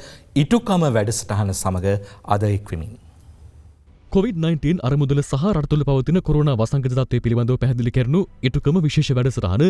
ඉටුකම වැඩසටහන සමග අද එක්වෙමින්. COVID-19 අරමුදල සහ රට තුළ පවතින කොරෝනා වසංගත තත්ත්වය පිළිබඳව පැහැදිලි කරනු ඉටුකම විශේෂ වැඩසටහන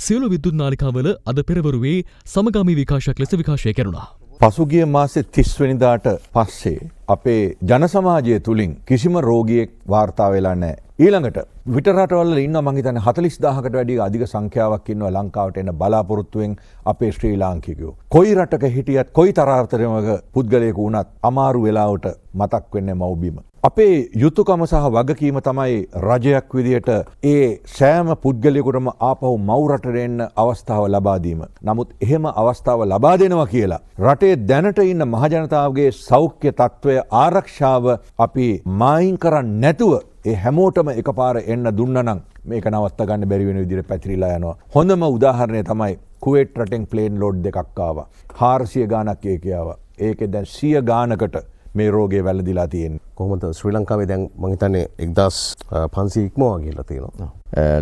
සියලු විද්‍යුත් නාලිකාවල අද පෙරවරුවේ සමගාමී විකාශයක් ලෙස විකාශය කෙරුණා. පසුගිය මාසේ 30 වෙනිදාට පස්සේ අපේ ජන සමාජය තුලින් කිසිම රෝගියෙක් වාර්තා වෙලා නැහැ. ඊළඟට විතර රටවල ඉන්නවා මං හිතන්නේ 40000කට වැඩි අධික සංඛ්‍යාවක් ඉන්නවා ලංකාවට එන බලාපොරොත්තුෙන් අපේ ශ්‍රී ලාංකිකයෝ. කොයි රටක හිටියත් කොයි තරාතරමක පුද්ගලයෙකු වුණත් අමාරු වෙලාවට මතක් වෙන්නේ මව්බිම. අපේ යුතුයකම සහ වගකීම තමයි රජයක් විදියට ඒ සෑම පුද්ගලයෙකුටම ආපහු මව් රටට එන්න අවස්ථාව ලබා දීම. නමුත් එහෙම අවස්ථාව ලබා දෙනවා කියලා රටේ දැනට ඉන්න මහජනතාවගේ සෞඛ්‍ය තත්ත්වය ආරක්ෂාව අපි මායින් කරන්නේ නැතුව ඒ හැමෝටම එකපාර එන්න දුන්නා නම් මේක නවත්ත ගන්න බැරි වෙන විදිහට පැතිරිලා යනවා. හොඳම උදාහරණය තමයි කුවේට් රටෙන් ප්ලේන් ලෝඩ් දෙකක් ආවා. 400 ගාණක් ඒකේ ආවා. ඒකේ දැන් 100 ගාණකට මේ රෝගේ වැළඳිලා තියෙන්නේ. කොහොමද ශ්‍රී ලංකාවේ දැන් මම හිතන්නේ 1500 ඉක්මවා ගිහලා තියෙනවා.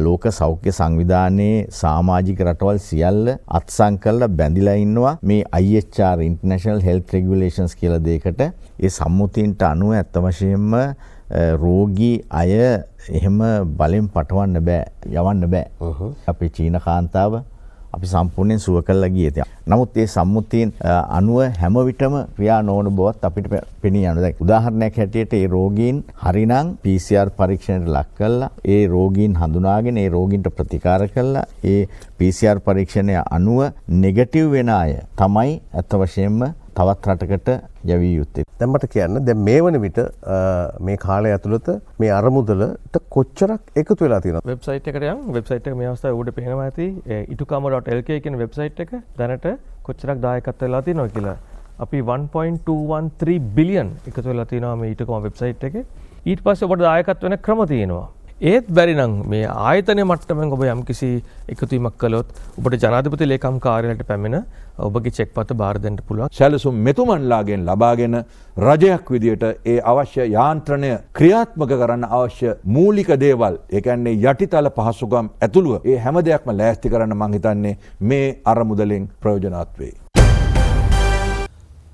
ලෝක සෞඛ්‍ය සංවිධානයේ සමාජික රටවල් සියල්ල අත්සන් කරලා බැඳිලා ඉන්නවා මේ IHR International Health Regulations කියලා දෙයකට. ඒ සම්මුතියන්ට අනුව ඇත්ත වශයෙන්ම රෝගී අය එහෙම බලෙන් පටවන්න බෑ, යවන්න බෑ. අපේ චීන කාන්තාව අපි සම්පූර්ණයෙන් සුව කළා ගියේ. නමුත් ඒ සම්මුතියෙන් අනුව හැම විටම ක්‍රියා නොවන බවත් අපිට පෙනී යනවා. දැන් උදාහරණයක් හැටියට ඒ රෝගීන් හරිනම් PCR පරීක්ෂණයට ලක් කළා, ඒ රෝගීන් හඳුනාගෙන ඒ රෝගීන්ට ප්‍රතිකාර කළා, ඒ PCR පරීක්ෂණය අනුව නෙගටිව් වෙන අය තමයි අත් වශයෙන්ම තවත් රටකට යවිය යුත්තේ. දැන් මට කියන්න දැන් මේ වන විට මේ කාලය ඇතුළත මේ අරමුදලට කොච්චරක් එකතු වෙලා තියෙනවද? වෙබ්සයිට් එකට යන් වෙබ්සයිට් එක මේ අවස්ථාවේ උඩ පේනවා ඇති itukama.lk කියන වෙබ්සයිට් එක දැනට කොච්චරක් දායකත්ව වෙලා තියෙනවද කියලා. අපි 1.213 බිලියන් එකතු වෙලා තියෙනවා මේ itukama වෙබ්සයිට් එකේ. ඊට පස්සේ ඔබට දායකත්ව වෙන ක්‍රම තියෙනවා. ඒත් බැරි නම් මේ ආයතනයේ මට්ටමින් ඔබ යම්කිසි එකතුවීමක් කළොත් ඔබට ජනාධිපති ලේකම් කාර්යාලයට පැමිණ ඔබගේ චෙක් පත බාර දෙන්න පුළුවන්. සැලසුම් මෙතුමන්ලාගෙන් ලබාගෙන රජයක් විදියට ඒ අවශ්‍ය යාන්ත්‍රණය ක්‍රියාත්මක කරන්න අවශ්‍ය මූලික දේවල්, ඒ කියන්නේ යටිතල පහසුකම් ඇතුළුව ඒ හැම දෙයක්ම ලෑස්ති කරන්න මං හිතන්නේ මේ අරමුදලෙන් ප්‍රයෝජනවත් වෙයි.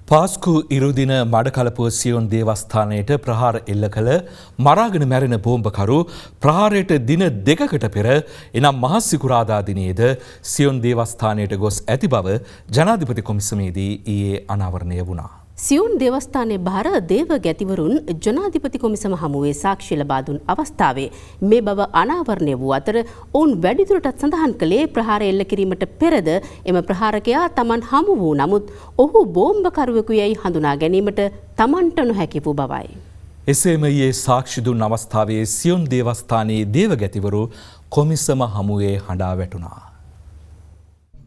පාස්කු ඉරුදින මඩකලපුව සියොන් දේවස්ථානයට ප්‍රහාර එල්ල කළ මරාගෙන මැරෙන බෝම්බකරු ප්‍රහාරයට දින 2කට පෙර එනම් මහසිකුරාදා දිනයේද සියොන් දේවස්ථානයට ගොස් ඇති බව ජනාධිපති කොමිසමේදී ඊයේ අනාවරණය වුණා. සියුන් දේවස්ථානයේ භාර දේව ගැතිවරුන් ජනාධිපති කොමිසම හමුවේ සාක්ෂි ලබා දුන් අවස්ථාවේ මේ බව අනාවරණය වූ අතර ඔවුන් වැඩිදුරටත් සඳහන් කළේ ප්‍රහාරය එල්ල කිරීමට පෙරද එම ප්‍රහාරකයා Taman හමු වූ නමුත් ඔහු බෝම්බකරුවෙකු යයි හඳුනා ගැනීමට Tamanට නොහැකි වූ බවයි. එසේම ඊයේ සාක්ෂි දුන් අවස්ථාවේ සියුන් දේවස්ථානයේ දේව ගැතිවරු කොමිසම හමුවේ හඬා වැටුණා.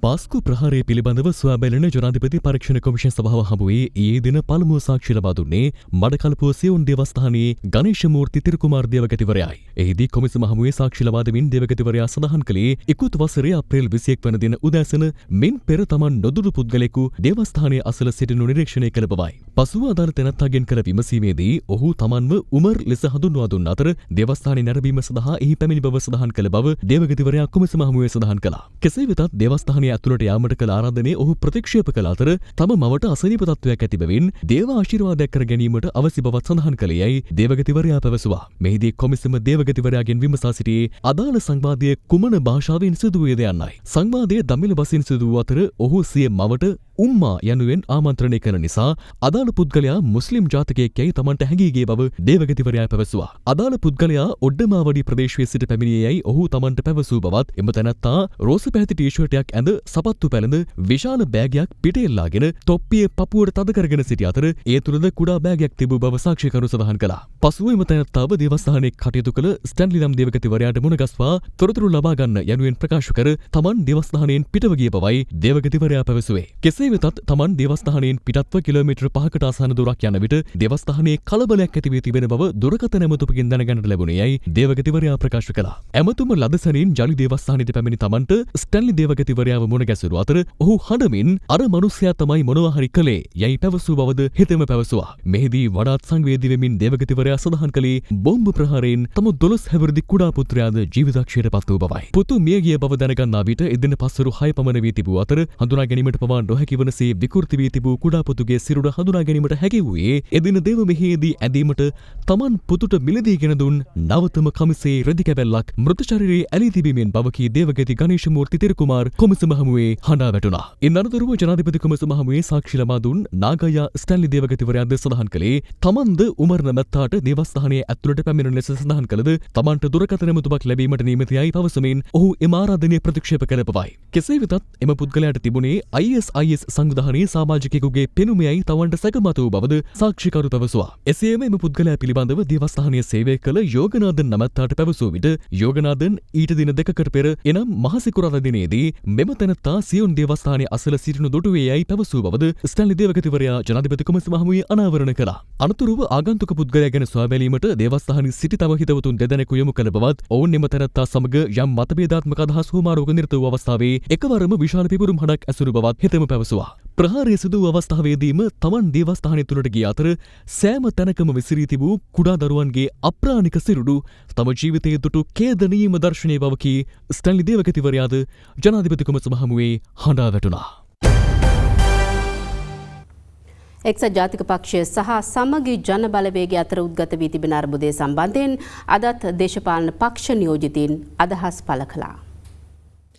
පාස්කු ප්‍රහාරය පිළිබඳව සොයා බැලෙන ජනාධිපති පරීක්ෂණ කොමිෂන් සභාව හමුවේ ඊයේ දින පළමුව සාක්ෂි ලබා දුන්නේ මඩකලපුව සියුන් දේවස්ථානයේ ගණේශ මූර්ති තිරුකුමාර දේවගතිවරයායි. එහිදී කොමිසම හමුවේ සාක්ෂි ලබා දෙමින් දේවගතිවරයා සඳහන් කළේ ඉකුත් වසරේ අප්‍රේල් 21 වන දින උදෑසන මින් පෙර Taman නොදුරු පුද්ගලයෙකු දේවස්ථානයේ අසල සිටිනු නිරීක්ෂණය කළ බවයි. පසුව අදාළ තැනැත්තාගෙන් කළ විමසීමේදී ඔහු Tamanව උමර් ලෙස හඳුන්වා දුන් අතර දේවස්ථානයේ නැරඹීම සඳහා එහි පැමිණි බව සඳහන් කළ බව දේවගතිවරයා කොමිසම හමුවේ සඳහන් කළා. කෙසේ වෙතත් දේවස්ථානයේ ඇතුළට යාමට කළ ආරාධනය ඔහු ප්‍රතික්ෂේප කළ අතර තම මවට අසනීප තත්ත්වයක් ඇති බැවින් දේව ආශිර්වාදයක් කර ගැනීමට අවශ්‍ය බවත් සඳහන් කළේයයි දේවගතිවරයා පැවසුවා. මෙහිදී කොමිසම දේවගතිවරයාගෙන් විමසා සිටියේ අදාළ සංවාදය කුමන භාෂාවෙන් සිදු වේද යන්නයි. සංවාදය දමිළ බසින් සිදු වූ අතර ඔහු සිය මවට උම්මා යනුවෙන් ආමන්ත්‍රණය කරන නිසා අදාළ පුද්ගලයා මුස්ලිම් ජාතකයෙක් යයි Tamanට හැඟී ගිය බව දේවගතිවරයා පැවසුවා. අදාළ පුද්ගලයා ඔඩ්ඩමාවඩි ප්‍රදේශයේ සිට පැමිණියේයයි ඔහු Tamanට පැවසූ බවත් එම තැනැත්තා රෝස පැහැති ටී-ෂර්ටයක් ඇඳ සපත්තු පැළඳ විශාල බෑගයක් පිටෙල්ලාගෙන තොප්පියේ පපුවට තද කරගෙන සිටි අතර ඒ තුළද කුඩා බෑගයක් තිබූ බව සාක්ෂිකරු සඳහන් කළා. පසුව එම තැනැත්තාව දේවස්ථානයේ කටයුතු කළ ස්ටැන්ලි නම් දේවගතිවරයාට මුණගස්වා තොරතුරු ලබා ගන්න යනුවෙන් ප්‍රකාශ කර Taman දේවස්ථානයෙන් පිටව ගිය බවයි දේවගතිවරයා පැවසුවේ. කෙසේ වෙතත් Taman දේවස්ථානයෙන් පිටත්ව කිලෝමීටර් 5කට ආසන්න දුරක් යන විට දේවස්ථානයේ කලබලයක් ඇති වී තිබෙන බව දුරකථන ඇමතුමකින් දැනගන්නට ලැබුණේයයි දේවගතිවරයා ප්‍රකාශ කළා. ඇමතුම ලදසනින් ජලි දේවස්ථානයට පැමිණි Tamanට ස්ටැන්ලි දේවගතිවරයාව මුණ ගැසුණු අතර ඔහු හඬමින් අර මනුස්සයා තමයි මොනවා හරි කළේ යයි පැවසූ බවද හෙතෙම පැවසුවා. මෙහිදී වඩාත් සංවේදී වෙමින් දේවගතිවරයා සඳහන් කළේ බෝම්බ ප්‍රහාරයෙන් තම 12 හැවිරිදි කුඩා පුත්‍රයාද ජීවිතක්ෂයට පත් වූ බවයි. පුතු මිය ගිය බව දැනගන්නා විට එදින පස්වරු 6 පමණ වී තිබූ අතර හඳුනා ගැනීමට පවා නොහැකි වනසේ විකෘති වී තිබූ කුඩා පුතුගේ සිරුර හඳුනා ගැනීමට හැකි වූයේ එදින දේව මෙහෙයේදී ඇඳීමට Taman පුතුට මිලදීගෙන දුන් නවතම කමිසේ රෙදි කැබැල්ලක් මෘත ශරීරයේ ඇලී තිබීමෙන් බවකී දේවගති ගණේශ මූර්ති තිරුකුමාර කොමිසම හමුවේ හඬා වැටුණා. ඉන් අනතුරුව ජනාධිපති කොමිසම හමුවේ සාක්ෂි ලබා දුන් නාගයා ස්ටැන්ලි දේවගතිවරයාද සඳහන් කළේ Tamanද උමර් නැමැත්තාට දේවස්ථානයේ ඇතුළට පැමිණෙන ලෙස සඳහන් කළද Tamanට දුරකථන ඇමතුමක් ලැබීමට නියමිතයයි පවසමින් ඔහු එම ආරාධනය ප්‍රතික්ෂේප කළ බවයි. කෙසේ වෙතත් එම පුද්ගලයාට තිබුණේ ISIS සංවිධානයේ සමාජිකයෙකුගේ පෙනුමයයි Tamanට සැකමත වූ බවද සාක්ෂිකරු පැවසුවා. එසේම එම පුද්ගලයා පිළිබඳව දේවස්ථානයේ සේවය කළ යෝගනාදන් නැමැත්තාට පැවසූ විට යෝගනාදන් ඊට දින දෙකකට පෙර එනම් මහසිකුරාදා දිනේදී මෙම තැනැත්තා සියුන් දේවස්ථානයේ අසල සිටිනු දුටුවේ යයි පැවසූ බවද ස්ටැන්ලි දේවගතිවරයා ජනාධිපති කොමිසම හමුවේ අනාවරණ කළා. අනතුරුව ආගන්තුක පුද්ගලයා ගැන සොයා බැලීමට දේවස්ථානයේ සිටි තම හිතවතුන් දෙදෙනෙකු යොමු කළ බවත් ඔවුන් එම තැනැත්තා සමග යම් මතභේදාත්මක අදහස් හුවමාරුවක නිරත වූ අවස්ථාවේ එකවරම විශාල පිපුරුම් හඬක් ඇසුරු බවත් හෙතෙම පැවසුවා. ප්‍රහාරය සිදු වූ අවස්ථාවේදීම Taman දේවස්ථානය තුළට ගිය අතර සෑම තැනකම විසිරී තිබූ කුඩා දරුවන්ගේ අප්‍රාණික සිරුරු තම ජීවිතයේ දුටු ඛේදනීයම දර්ශනය බවකී ස්ටැන්ලි දේවගතිවරයාද ජනාධිපති කොමිසම හමුවේ හඬා වැටුණා. එක්සත් ජාතික පක්ෂය සහ සමගි ජන බලවේගය අතර උද්ගත වී තිබෙන අර්බුදය සම්බන්ධයෙන් අදත් දේශපාලන පක්ෂ නියෝජිතයින් අදහස් පළ කළා.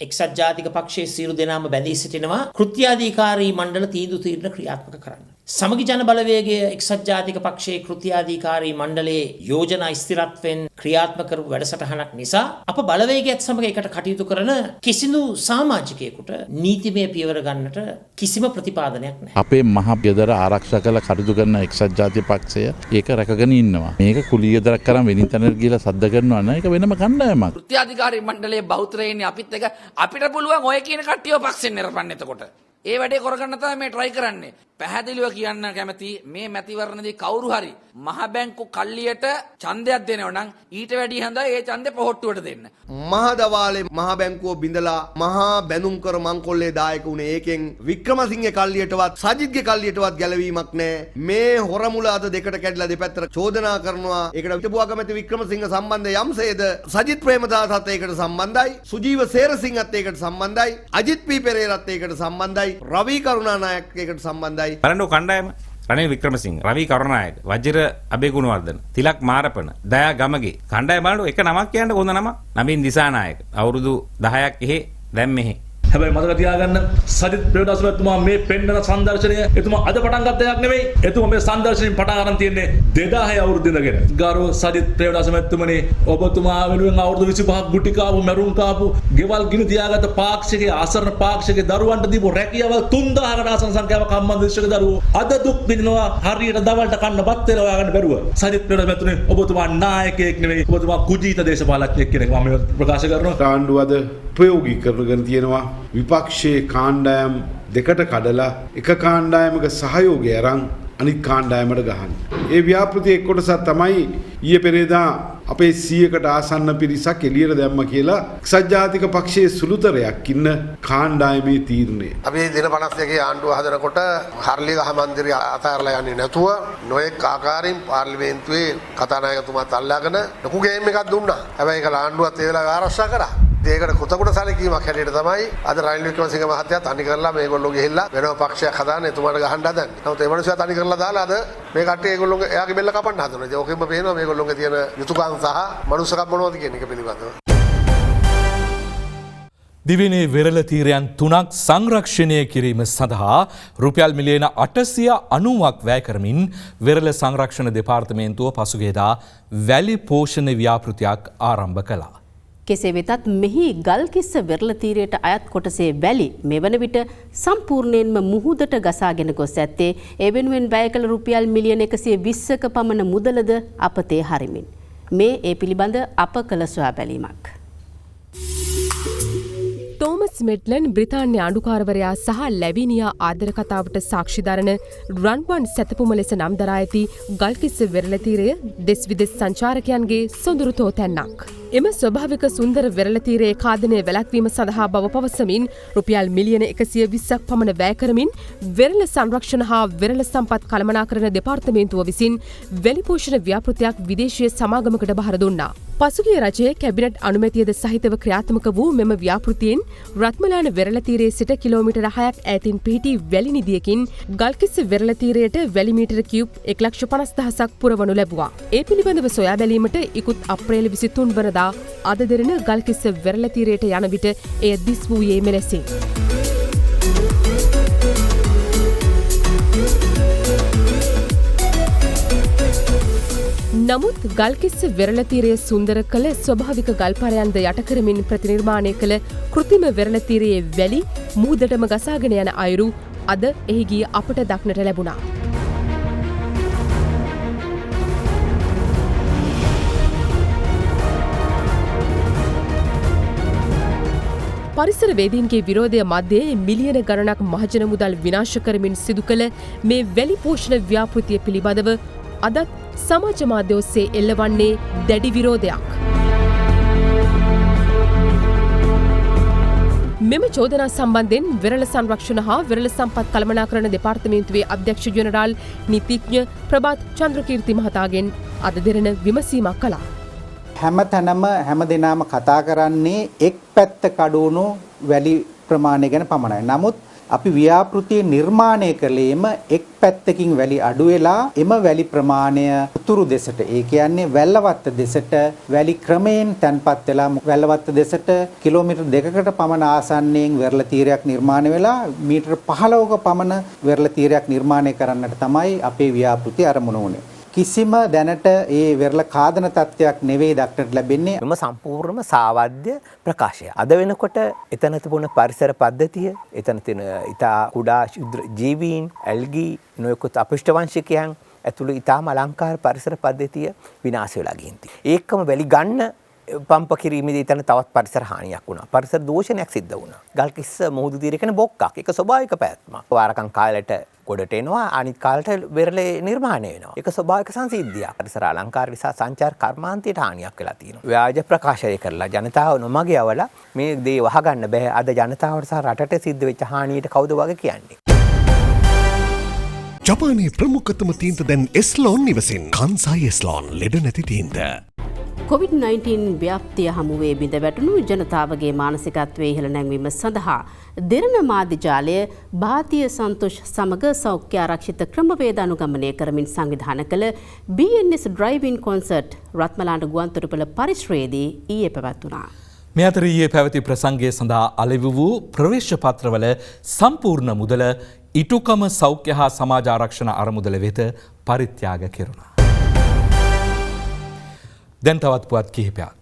එක්සත් ජාතික පක්ෂයේ සියලු දෙනාම බැඳී සිටිනවා කෘත්‍යාධිකාරී මණ්ඩල තීන්දුව తీරන ක්‍රියාත්මක කරන්න. සමගි ජන බලවේගය එක්සත් ජාතික පක්ෂයේ කෘත්‍යාධිකාරී මණ්ඩලයේ යෝජනා ස්ථිරත්වයෙන් ක්‍රියාත්මක කරපු වැඩසටහනක් නිසා අප බලවේගයත් සමග එකට කටයුතු කරන කිසිදු සමාජිකයෙකුට නීතිමය පියවර ගන්නට කිසිම ප්‍රතිපාදනයක් නැහැ. අපේ මහ බෙදර ආරක්ෂා කළ කටයුතු කරන එක්සත් ජාතික පක්ෂය ඒක රැකගෙන ඉන්නවා. මේක කුලියදරක් කරන් වෙනින් තැනකට ගිහලා සද්ද කරනවා නේද? ඒක වෙනම කණ්ඩායමක්. කෘත්‍යාධිකාරී මණ්ඩලයේ බහුතරයින් අපිත් එක අපිට පුළුවන් ඔය කියන කට්ටියව පක්ෂෙන් නිරපන්න එතකොට. ඒ වැඩේ කරගන්න තමයි මේ try කරන්නේ. පැහැදිලිව කියන්න කැමති මේ මැතිවරණදී කවුරු හරි මහ බැංකු කල්ලියට ඡන්දයක් දෙනවා නම් ඊට වැඩිය හොඳයි ඒ ඡන්දේ පොහොට්ටුවට දෙන්න. මහ දවාලේ මහ බැංකුව බිඳලා මහා බැඳුම් කර මංකොල්ලේ දායක උනේ ඒකෙන් වික්‍රමසිංහගේ කල්ලියටවත් සජිත්ගේ කල්ලියටවත් ගැලවීමක් නැහැ. මේ හොරමුල අද දෙකට කැඩලා දෙපැත්තට චෝදනා කරනවා. ඒකට හිටපු අගමැති වික්‍රමසිංහ සම්බන්ධය යම්සේද සජිත් ප්‍රේමදාසත් ඒකට සම්බන්ධයි. සුජීව සේරසිංහත් ඒකට සම්බන්ධයි. අජිත් පී පෙරේරත් ඒකට සම්බන්ධයි. රවි කරුණානායක ඒකට සම්බන්ධයි. බලන්න කණ්ඩායම රනිල් වික්‍රමසිංහ, රවි කරුණානායක, වජිර අබේගුණවර්ධන, තිලක් මාරපන, දයා ගමගේ කණ්ඩායම බලන්න එක නමක් කියන්න හොඳ නමක්. නවීන් දිසානායක අවුරුදු 10ක් එහෙ දැන් මෙහෙ. හැබැයි මතක තියාගන්න සජිත් ප්‍රේමදාසතුමා මේ පෙන්නන සංදර්ශනය එතුමා අද පටන් ගත්ත එකක් නෙවෙයි. එතුමා මේ සංදර්ශනයෙන් පටන් ගන්න තියෙන්නේ 2006 අවුරුද්ද ඉඳගෙන. ගරු සජිත් ප්‍රේමදාසතුමනි ඔබතුමා වෙනුවෙන් අවුරුදු 25ක් ගුටි කාපු මරුන් කාපු ගෙවල් ගිනි තියාගත්ත පාක්ෂිකයේ අසරණ පාක්ෂිකයේ දරුවන්ට දීපු රැකියාවල් 3000කට ආසන්න සංඛ්‍යාවක් සම්බන්ධ විශ්වක දරුවෝ අද දුක් විඳිනවා හරියට දවල්ට කන්න බත් වේල හොයාගන්න බැරුව. සජිත් ප්‍රේමදාසතුමනි ඔබතුමා නායකයෙක් නෙවෙයි. ඔබතුමා කුජීත දේශපාලඥයෙක් කියන එක මම ප්‍රකාශ කරනවා. ආණ්ඩුව අද ප්‍රයෝගික කරගෙන තියෙනවා විපක්ෂයේ කාණ්ඩායම් දෙකට කඩලා එක කාණ්ඩායමක සහයෝගය අරන් අනිත් කාණ්ඩායමට ගහන්න. ඒ ව්‍යාපෘතියේ කොටසක් තමයි ඊයේ පෙරේදා අපේ 100කට ආසන්න පිරිසක් එළියට දැම්ම කියලා එක්සත් ජාතික පක්ෂයේ සුළුතරයක් ඉන්න කාණ්ඩායමේ තීරණය. අපි දින 52 ආණ්ඩුව හදනකොට හර්ලිගහ මන්දිරය අතහැරලා යන්නේ නැතුව නොඑක් ආකාරයෙන් පාර්ලිමේන්තුවේ කතානායකතුමාත් අල්ලාගෙන ලොකු ගේම් එකක් දුන්නා. හැබැයි ඒක ආණ්ඩුවත් ඒ වෙලාවේ ආරක්ෂා කරා. ඒකට කොතකොට සැලකීමක් හැටියට තමයි අද රනිල් වික්‍රමසිංහ මහත්තයා තනි කරලා මේගොල්ලෝ ගිහිල්ලා වෙනම පක්ෂයක් හදාන්න එතුමාට ගහන්න හදන්නේ. නමුත් ඒ මනුස්සයා තනි කරලා දාලා අද මේ කට්ටිය ඒගොල්ලෝගේ එයාගේ බෙල්ල කපන්න හදනවා. ඉතින් ඕකෙම පේනවා මේගොල්ලෝගේ තියෙන යුතුයකම් සහ මනුස්සකම් මොනවද කියන එක පිළිබඳව. දිවිනේ වෙරළ තීරයන් 3ක් සංරක්ෂණය කිරීම සඳහා රුපියල් මිලියන 890ක් වැය කරමින් වෙරළ සංරක්ෂණ දෙපාර්තමේන්තුව පසුගියදා වැලි පෝෂණ ව්‍යාපෘතියක් ආරම්භ කළා. කෙසේ වෙතත් මෙහි ගල්කිස්ස වෙරළ තීරයට අයත් කොටසේ වැලි මෙවන විට සම්පූර්ණයෙන්ම මුහුදට ගසාගෙන ගොස් ඇත්තේ ඒ වෙනුවෙන් වැය කළ රුපියල් මිලියන 120ක පමණ මුදලද අපතේ හරිමින්. මේ ඒ පිළිබඳ අප කළ සොයා බැලීමක්. තෝමස් මෙඩ්ලන් බ්‍රිතාන්‍ය ආණ්ඩුකාරවරයා සහ ලැවිනියා ආදර කතාවට සාක්ෂිදරන රන්වන් සැතපුම ලෙස නම් දරා ඇති ගල්කිස්ස වෙරළ තීරය දෙස් විදෙස් සංචාරකයන්ගේ සොඳුරු තෝතැන්නක්. එම ස්වභාවික සුන්දර වෙරළ තීරයේ කාදනය වැළැක්වීම සඳහා බව පවසමින් රුපියල් මිලියන 120ක් පමණ වැය කරමින් වෙරළ සංරක්ෂණ හා වෙරළ සම්පත් කළමනාකරණ දෙපාර්තමේන්තුව විසින් වැලි පෝෂණ ව්‍යාපෘතියක් විදේශීය සමාගමකට බහර දුන්නා. පසුගිය රජයේ කැබිනට් අනුමැතියද සහිතව ක්‍රියාත්මක වූ මෙම ව්‍යාපෘතියෙන් රත්මලාන වෙරළ තීරයේ සිට කිලෝමීටර 6ක් ඈතින් පිහිටි වැලි නිදියකින් ගල්කිස්ස වෙරළ තීරයට වැලි මීටර කියුබ් 1,50,000ක් පුරවනු ලැබුවා. ඒ පිළිබඳව සොයා බැලීමට ඉකුත් අප්‍රේල් 23 වනදා අද දෙරණ ගල්කිස්ස වෙරළ තීරයට යන විට එය දිස් වූයේ මෙලෙසින්. නමුත් ගල්කිස්ස වෙරළ තීරය සුන්දර කළ ස්වභාවික ගල්පරයන්ද යට කරමින් ප්‍රතිනිර්මාණය කළ කෘතිම වෙරළ තීරයේ වැලි මුහුදටම ගසාගෙන යන අයුරු අද එහි ගිය අපට දක්නට ලැබුණා. පරිසර වේදීන්ගේ විරෝධය මධ්‍යයේ මිලියන ගණනක් මහජන මුදල් විනාශ කරමින් සිදු කළ මේ වැලි පෝෂණ ව්‍යාපෘතිය පිළිබඳව අදත් සමාජ මාධ්‍ය ඔස්සේ එල්ලවන්නේ දැඩි විරෝධයක්. මෙම චෝදනා සම්බන්ධයෙන් වෙරළ සංරක්ෂණ හා වෙරළ සම්පත් කළමනාකරණ දෙපාර්තමේන්තුවේ අධ්‍යක්ෂ ජෙනරාල් නීතිඥ ප්‍රභාත් චන්ද්‍රකීර්ති මහතාගෙන් අද දෙරණ විමසීමක් කළා. හැම තැනම හැම දෙනාම කතා කරන්නේ එක් පැත්ත කඩවුණු වැලි ප්‍රමාණය ගැන පමණයි. නමුත් අපි ව්‍යාපෘතිය නිර්මාණය කළේම එක් පැත්තකින් වැලි අඩු වෙලා එම වැලි ප්‍රමාණය උතුරු දෙසට ඒ කියන්නේ වැල්ලවත්ත දෙසට වැලි ක්‍රමයෙන් තැන්පත් වෙලා වැල්ලවත්ත දෙසට කිලෝමීටර් 2කට පමණ ආසන්නයෙන් වෙරළ තීරයක් නිර්මාණය වෙලා මීටර් 15ක පමණ වෙරළ තීරයක් නිර්මාණය කරන්නට තමයි අපේ ව්‍යාපෘතිය ආරම්භ වුණේ. කිසිම දැනට ඒ වෙරළ කාදන තත්ත්වයක් නෙවෙයි දක්නට ලැබෙන්නේ. මෙම සම්පූර්ණම සාවද්‍ය ප්‍රකාශය. අද වෙනකොට එතන තිබුණ පරිසර පද්ධතිය, එතන තියෙන ඉතා කුඩා ශුද්‍ර ජීවීන්, ඇල්ගී, නොයෙකුත් අපිෂ්ඨ වංශිකයන් ඇතුළු ඉතාම අලංකාර පරිසර පද්ධතිය විනාශ වෙලා ගිහින් තියෙනවා. ඒකම වැලි ගන්න පම්ප කිරීමේදී එතන තවත් පරිසර හානියක් වුණා. පරිසර දූෂණයක් සිද්ධ වුණා. ගල්කිස්ස මුහුදු තීරය කියන බොක්කක්. ඒක ස්වභාවික පැවැත්මක්. වාරකම් කාලයට ගොඩට එනවා, අනිත් කාලට වෙරළේ නිර්මාණය වෙනවා. ඒක ස්වභාවික සංසිද්ධියක්. පරිසර අලංකාර නිසා සංචාර කර්මාන්තයට හානියක් වෙලා තියෙනවා. ව්‍යාජ ප්‍රකාශය කරලා ජනතාව නොමග යවලා මේ දේ වහගන්න බෑ. අද ජනතාවට සහ රටට සිද්ධ වෙච්ච හානියට කවුද වගේ කියන්නේ? ජපානයේ ප්‍රමුඛතම තීන්ත දැන් එස්ලෝන් නිවසින්. කන්සයි එස්ලෝන් ලෙඩ නැති තීන්ත. COVID-19 ව්‍යාප්තිය හමුවේ බිඳ වැටුණු ජනතාවගේ මානසිකත්වයේ ඉහළ නැංවීම සඳහා දෙරණ මාධ්‍යජාලය භාතිය සන්තෝෂ් සමග සෞඛ්‍ය ආරක්ෂිත ක්‍රමවේද අනුගමනය කරමින් සංවිධානය කළ BNS ඩ්‍රයිව් ඉන් කොන්සර්ට් රත්මලාන ගුවන්තොටුපළ පරිශ්‍රයේදී ඊයේ පැවැත්වුණා. මේ අතර ඊයේ පැවති ප්‍රසංගය සඳහා අලෙවි වූ ප්‍රවේශ පත්‍රවල සම්පූර්ණ මුදල ඉටුකම සෞඛ්‍ය හා සමාජ ආරක්ෂණ අරමුදල වෙත පරිත්‍යාග කෙරුණා. දැන් තවත් පුවත් කිහිපයක්.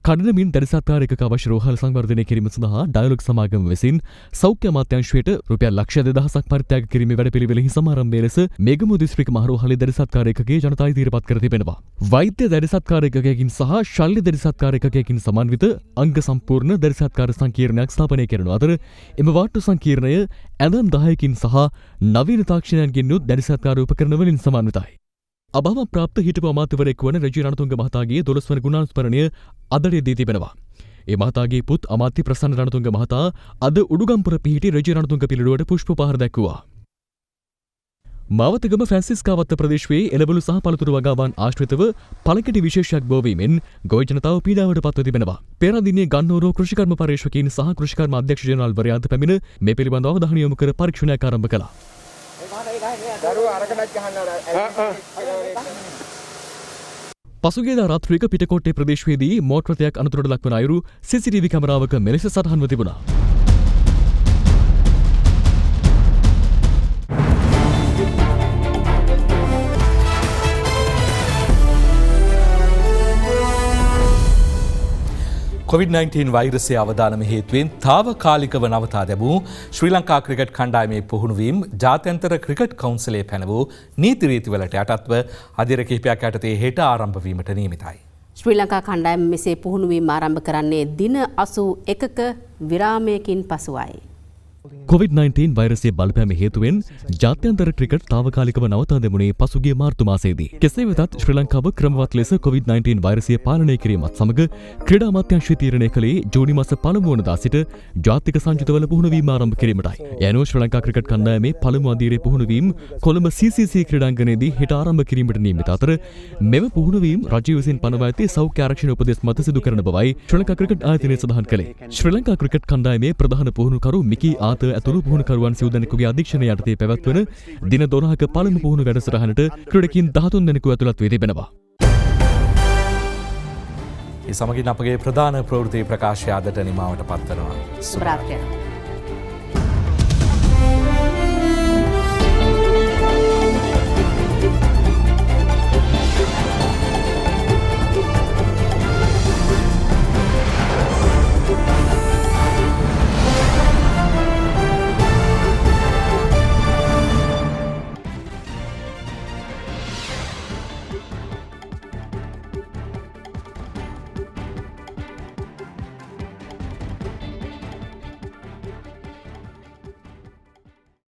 කඩනමින් දැරිසත්කාරයක අවශ්‍ය රෝහල් සංවර්ධනය කිරීම සඳහා ඩයලොග් සමාගම විසින් සෞඛ්‍ය අමාත්‍යාංශයට රුපියල් ලක්ෂ 2000ක් පරිත්‍යාග කිරීමේ වැඩපිළිවෙලෙහි සමාරම්භය ලෙස මෙගමු දිස්ත්‍රික්ක මහරෝහලේ දැරිසත්කාරයකගේ ජනතා ඉදිරිපත් කර තිබෙනවා. වෛද්‍ය දැරිසත්කාරයකකින් සහ ශල්‍ය දැරිසත්කාරයකකින් සමන්විත අංග සම්පූර්ණ දැරිසත්කාර සංකීර්ණයක් ස්ථාපනය කරන අතර එම වාට්ටු සංකීර්ණය ඇඳන් 10කින් සහ නවීන තාක්ෂණයන්ගෙන් යුත් දැරිසත්කාර උපකරණ වලින් සමන්විතයි. අභාව ප්‍රාප්ත හිටපු අමාත්‍යවරයෙකු වන රජී රණතුංග මහතාගේ 12 වන ගුණානුස්මරණය අදට දී තිබෙනවා. ඒ මහතාගේ පුත් අමාත්‍ය ප්‍රසන්න රණතුංග මහතා අද උඩුගම්පුර පිහිටි රජී රණතුංග පිළිරුවට පුෂ්ප පහර දැක්වුවා. මාවතගම ෆ්‍රැන්සිස්කාවත්ත ප්‍රදේශයේ එළවලු සහ පළතුරු වගාවන් ආශ්‍රිතව පළකෙටි විශේෂයක් බෝවීමෙන් ගොවි ජනතාව පීඩාවට පත්ව තිබෙනවා. පෙරදිනේ ගන්නෝරෝ කෘෂිකර්ම පර්යේෂකයින් සහ කෘෂිකර්ම අධ්‍යක්ෂ ජනරාල් වරයාන්ත පැමිණ මේ පිළිබඳව අවධානය යොමු කර පරීක්ෂණයක් ආරම්භ කළා. පසුගියදා රාත්‍රියක පිටකොට්ටේ ප්‍රදේශයේදී මෝටර් රථයක් අනතුරට ලක්වන අයුරු CCTV කැමරාවක මෙලෙස සටහන්ව තිබුණා. COVID-19 වෛරසය අවදානම හේතුවෙන් තාවකාලිකව නවතා දැමූ ශ්‍රී ලංකා ක්‍රිකට් කණ්ඩායමේ පුහුණුවීම් ජාත්‍යන්තර ක්‍රිකට් කවුන්සිලේ පැනවූ නීති රීතිවලට යටත්ව අධිර කිහිපයක් යටතේ හෙට ආරම්භ වීමට නියමිතයි. ශ්‍රී ලංකා කණ්ඩායම මෙසේ පුහුණුවීම් ආරම්භ කරන්නේ දින 81ක විරාමයකින් පසුවයි. COVID-19 වෛරසය බලපෑම හේතුවෙන් ජාත්‍යන්තර ක්‍රිකට් තාවකාලිකව නවතා දැමුණේ පසුගිය මාර්තු මාසයේදී. කෙසේ වෙතත් ශ්‍රී ලංකාව ක්‍රමවත් ලෙස COVID-19 වෛරසය පාලනය කිරීමත් සමග ක්‍රීඩා අමාත්‍යාංශය තීරණය කළේ ජූනි මාස 1 වනදා සිට ජාතික සංයුතවල පුහුණුවීම ආරම්භ කිරීමටයි. ඒ අනුව ශ්‍රී ලංකා ක්‍රිකට් කණ්ඩායමේ පළමු අදියරේ පුහුණුවීම් කොළඹ CCC ක්‍රීඩාංගණයේදී හෙට ආරම්භ කිරීමට නියමිත අතර මෙම පුහුණුවීම් රජය විසින් පනවා ඇති සෞඛ්‍ය ආරක්ෂණ උපදෙස් මත සිදු කරන බවයි ශ්‍රී ලංකා ක්‍රිකට් ආයතනය සඳහන් කළේ. ශ්‍රී ලංකා ක්‍රිකට් කණ්ඩායමේ ප්‍රධාන පුහුණුකරු මිකී ආත ඇතුළු පුහුණුකරුවන් සිව් දෙනෙකුගේ අධීක්ෂණය යටතේ පැවැත්වන දින 12ක පළමු පුහුණු වැඩසටහනට ක්‍රීඩකින් 13 දෙනෙකු ඇතුළත් වී තිබෙනවා. ඒ සමගින් අපගේ ප්‍රධාන ප්‍රවෘත්ති ප්‍රකාශය අදට නිමාවට පත්වනවා. සුබ රාත්‍රියක්.